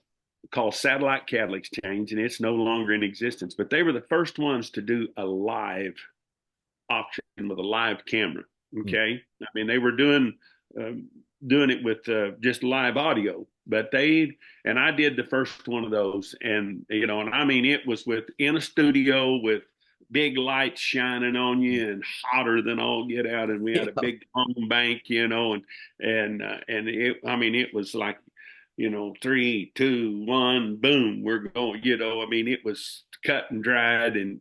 called Satellite Cattle Exchange, and it's no longer in existence. But they were the first ones to do a live auction with a live camera. Okay, I mean they were doing it with just live audio, but I did the first one of those, and and I mean it was in a studio with big lights shining on you and hotter than all get out, and we had a big phone bank, and it was like 3, 2, 1, boom, we're going. I mean it was cut and dried, and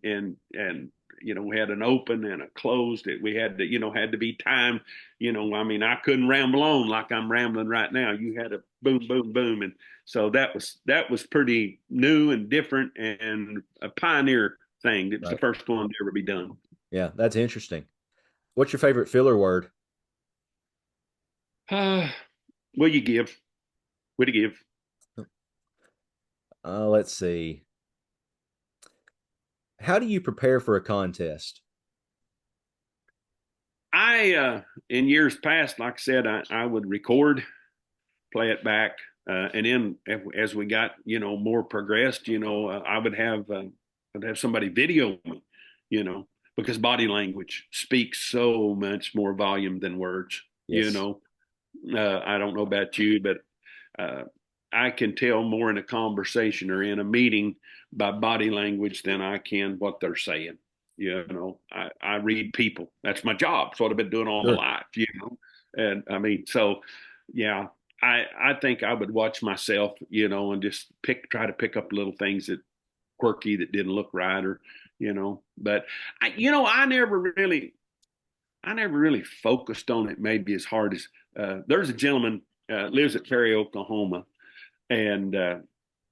we had an open and a closed. We had to had to be timed. I mean I couldn't ramble on like I'm rambling right now. You had a boom, boom, boom, and so that was pretty new and different and a pioneer thing. It was the first one to ever be done. Yeah, that's interesting. What's your favorite filler word? Will you give? Will you give? Let's see. How do you prepare for a contest? In years past, like I said, I would record, play it back, and then as we got more progressed, I'd have somebody video me, because body language speaks so much more volume than words. Yes. I don't know about you, but I can tell more in a conversation or in a meeting by body language than I can what they're saying. You know, I read people. That's my job. It's what I've been doing all my Sure. life, you know. And I mean, so yeah, I think I would watch myself, you know, and just try to pick up little things that quirky that didn't look right, or, you know. But you know, I never really focused on it maybe as hard as there's a gentleman lives at Ferry, Oklahoma, and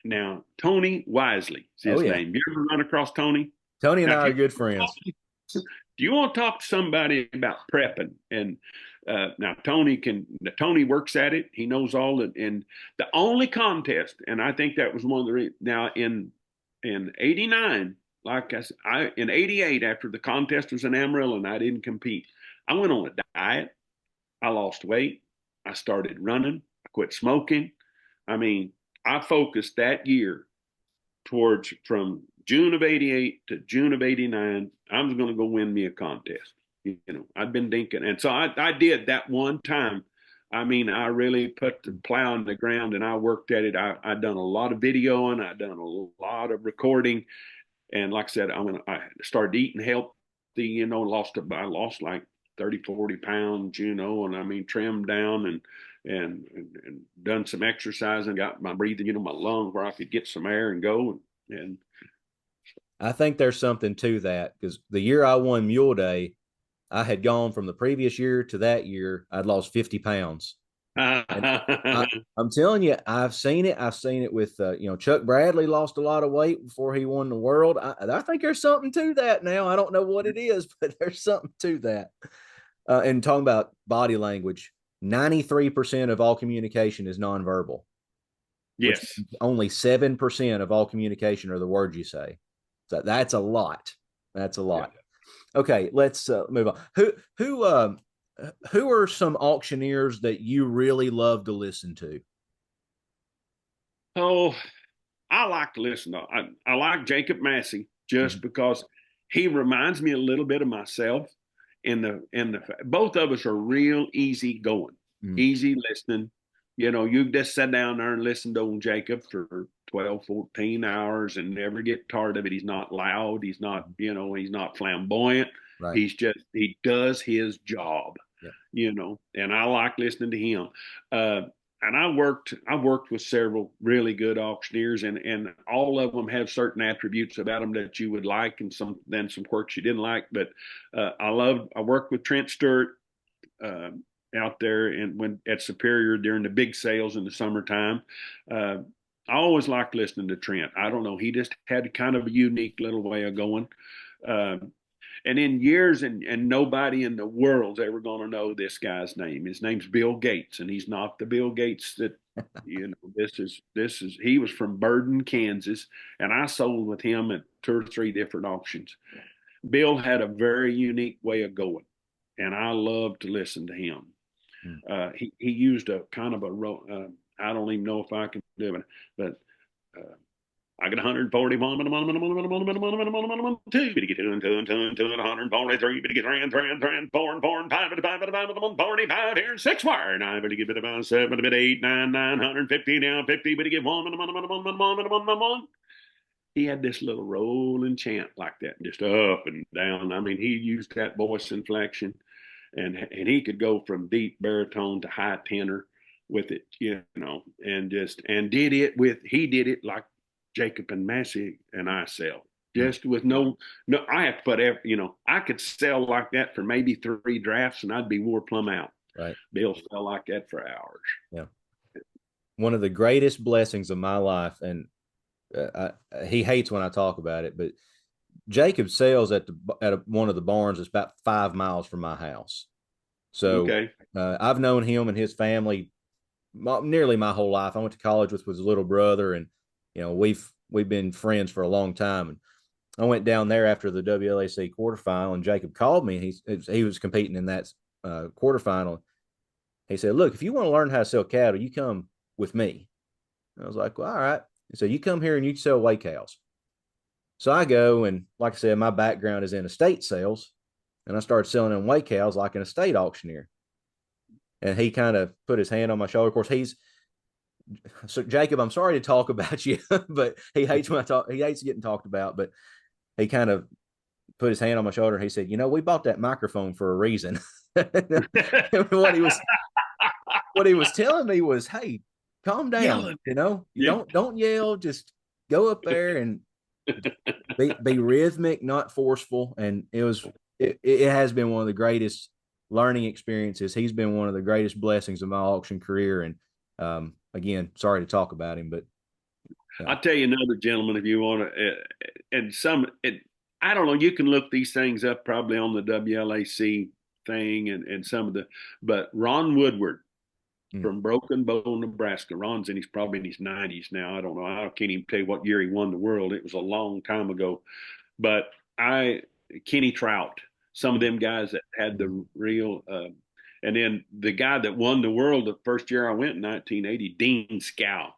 now Tony Wisely is Oh his yeah. name. You ever run across Tony? Tony and Now, I if are you good friends. do you want to talk to somebody about prepping? And now Tony works at it. He knows all it. And the only contest, and I think that was one of the now in '89, like in '88, after the contest was in Amarillo and I didn't compete, I went on a diet. I lost weight. I started running. I quit smoking. I mean, I focused that year towards from June of '88 to June of '89. I was going to go win me a contest. You know, I'd been thinking. And so I did that one time. I mean, I really put the plow in the ground and I worked at it. I'd done a lot of videoing. I'd done a lot of recording. And like I said, I started eating healthy, you know, I lost like 30, 40 pounds, you know, and I mean, trimmed down and done some exercise and got my breathing, you know, my lung where I could get some air and go. And I think there's something to that, because the year I won Mule Day, I had gone from the previous year to that year. I'd lost 50 pounds. And I'm telling you, I've seen it. I've seen it with, Chuck Bradley lost a lot of weight before he won the world. I think there's something to that now. I don't know what it is, but there's something to that. And talking about body language, 93% of all communication is nonverbal, which yes. only 7% of all communication are the words you say. So that's a lot. That's a lot. Yeah. Okay, let's move on. Who are some auctioneers that you really love to listen to? Oh, I like to listen to. I like Jacob Massey just Mm-hmm. because he reminds me a little bit of myself. In the both of us are real easy going, Mm-hmm. easy listening. You know, you just sit down there and listen to old Jacob for 12, 14 hours and never get tired of it. He's not loud. He's not, you know, he's not flamboyant. Right. He does his job, Yeah. you know, and I like listening to him. And I worked with several really good auctioneers, and all of them have certain attributes about them that you would like, and some quirks you didn't like. But I worked with Trent Stewart uh, out there and when at Superior during the big sales in the summertime. I always liked listening to Trent. I don't know, he just had kind of a unique little way of going. Uh, and in years, and nobody in the world's ever going to know this guy's name. His name's Bill Gates, and he's not the Bill Gates that, you know, he was from Burden, Kansas, and I sold with him at 2 or 3 different auctions. Bill had a very unique way of going, and I loved to listen to him. He used a kind of I don't even know if I can do it, but I get 140, two, but get 143, but get 45 here, 6 wire, and I better give it about 7, a bit 8, 9, 950 now, 50, but get 1. He had this little rolling chant like that, just up and down. I mean, he used that voice inflection, and he could go from deep baritone to high tenor with it, you know, and he did it like Jacob and Massey and I sell. Just with no, I have to put every, you know, I could sell like that for maybe 3 drafts and I'd be wore plumb out. Right. Bill sell like that for hours. Yeah. One of the greatest blessings of my life, and he hates when I talk about it, but Jacob sells at one of the barns that's about 5 miles from my house. So okay. I've known him and his family nearly my whole life. I went to college with his little brother, and you know we've been friends for a long time. And I went down there after the WLAC quarterfinal, and Jacob called me. He was competing in that quarterfinal. He said, "Look, if you want to learn how to sell cattle, you come with me." And I was like, "Well, all right." He said, "You come here and you sell weigh cows." So I go, and like I said, my background is in estate sales, and I started selling them weigh cows like an estate auctioneer. And he kind of put his hand on my shoulder. Of course, so Jacob, I'm sorry to talk about you, but he hates when I talk. He hates getting talked about, but he kind of put his hand on my shoulder. He said, we bought that microphone for a reason. what he was telling me was, hey, calm down. Don't yell. Just go up there and be rhythmic, not forceful. And it has been one of the greatest learning experiences. He's been one of the greatest blessings of my auction career. And again, sorry to talk about him, but I'll tell you another gentleman if you want to. I don't know. You can look these things up probably on the WLAC thing and but Ron Woodward from Broken Bow, Nebraska. Ron's probably in his 90s now. I don't know. I can't even tell you what year he won the world. It was a long time ago. But Kenny Trout, some of them guys that had the real, and then the guy that won the world the first year I went in 1980, Dean Scow.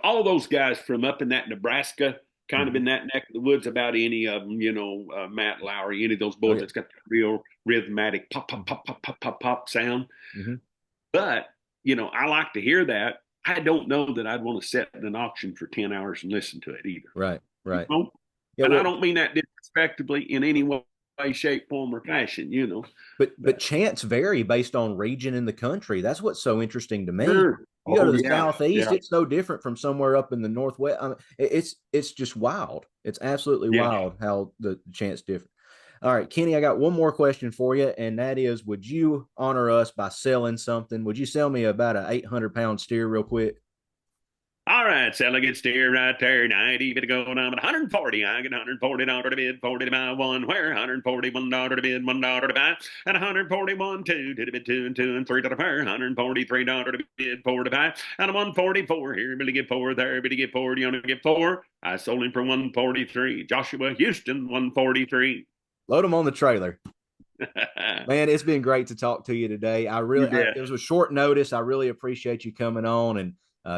All those guys from up in that Nebraska, kind of in that neck of the woods, about any of them, Matt Lowry, any of those boys that's got the real rhythmic pop, pop, pop, pop, pop, pop, pop sound. But, I like to hear that. I don't know that I'd want to sit in an auction for 10 hours and listen to it either. Right. I don't mean that disrespectfully in any way, shape, form, or fashion, But chants vary based on region in the country. That's what's so interesting to me. Sure. You go to the Southeast, it's so different from somewhere up in the Northwest. It's just wild. It's absolutely wild how the chants differ. All right, Kenny, I got one more question for you, and that is, would you honor us by selling something? Would you sell me about an 800-pound steer real quick? All right, sell a good steer right there. 90 to go down, but 140. I get $140 to bid, 40 to buy one. Where $141 to bid, $1 to buy, and 141 2 to bid, 2 and 2 and 3 to the pair. $143 to bid, 4 to buy, and a 144 here. Billy get 4 there. Billy get 4. You only get 4. I sold him for 143. Joshua Houston 143. Load them on the trailer. Man, it's been great to talk to you today. It was a short notice. I really appreciate you coming on and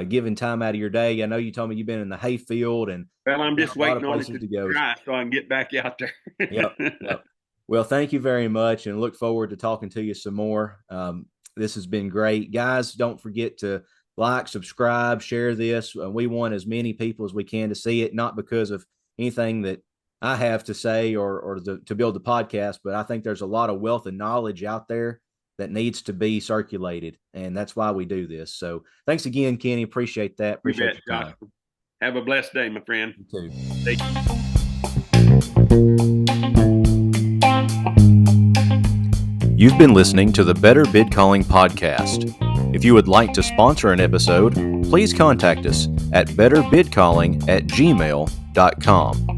giving time out of your day. I know you told me you've been in the hay field, and I'm just waiting on it to dry so I can get back out there. Yep. Well, thank you very much, and look forward to talking to you some more. This has been great, guys. Don't forget to like, subscribe, share this. We want as many people as we can to see it, not because of anything that I have to say or to build the podcast, but I think there's a lot of wealth and knowledge out there that needs to be circulated, and that's why we do this. So thanks again, Kenny. Appreciate that. Appreciate your time. Have a blessed day, my friend. You too. Thank you. You've been listening to the Better Bid Calling podcast. If you would like to sponsor an episode, please contact us at betterbidcalling@gmail.com.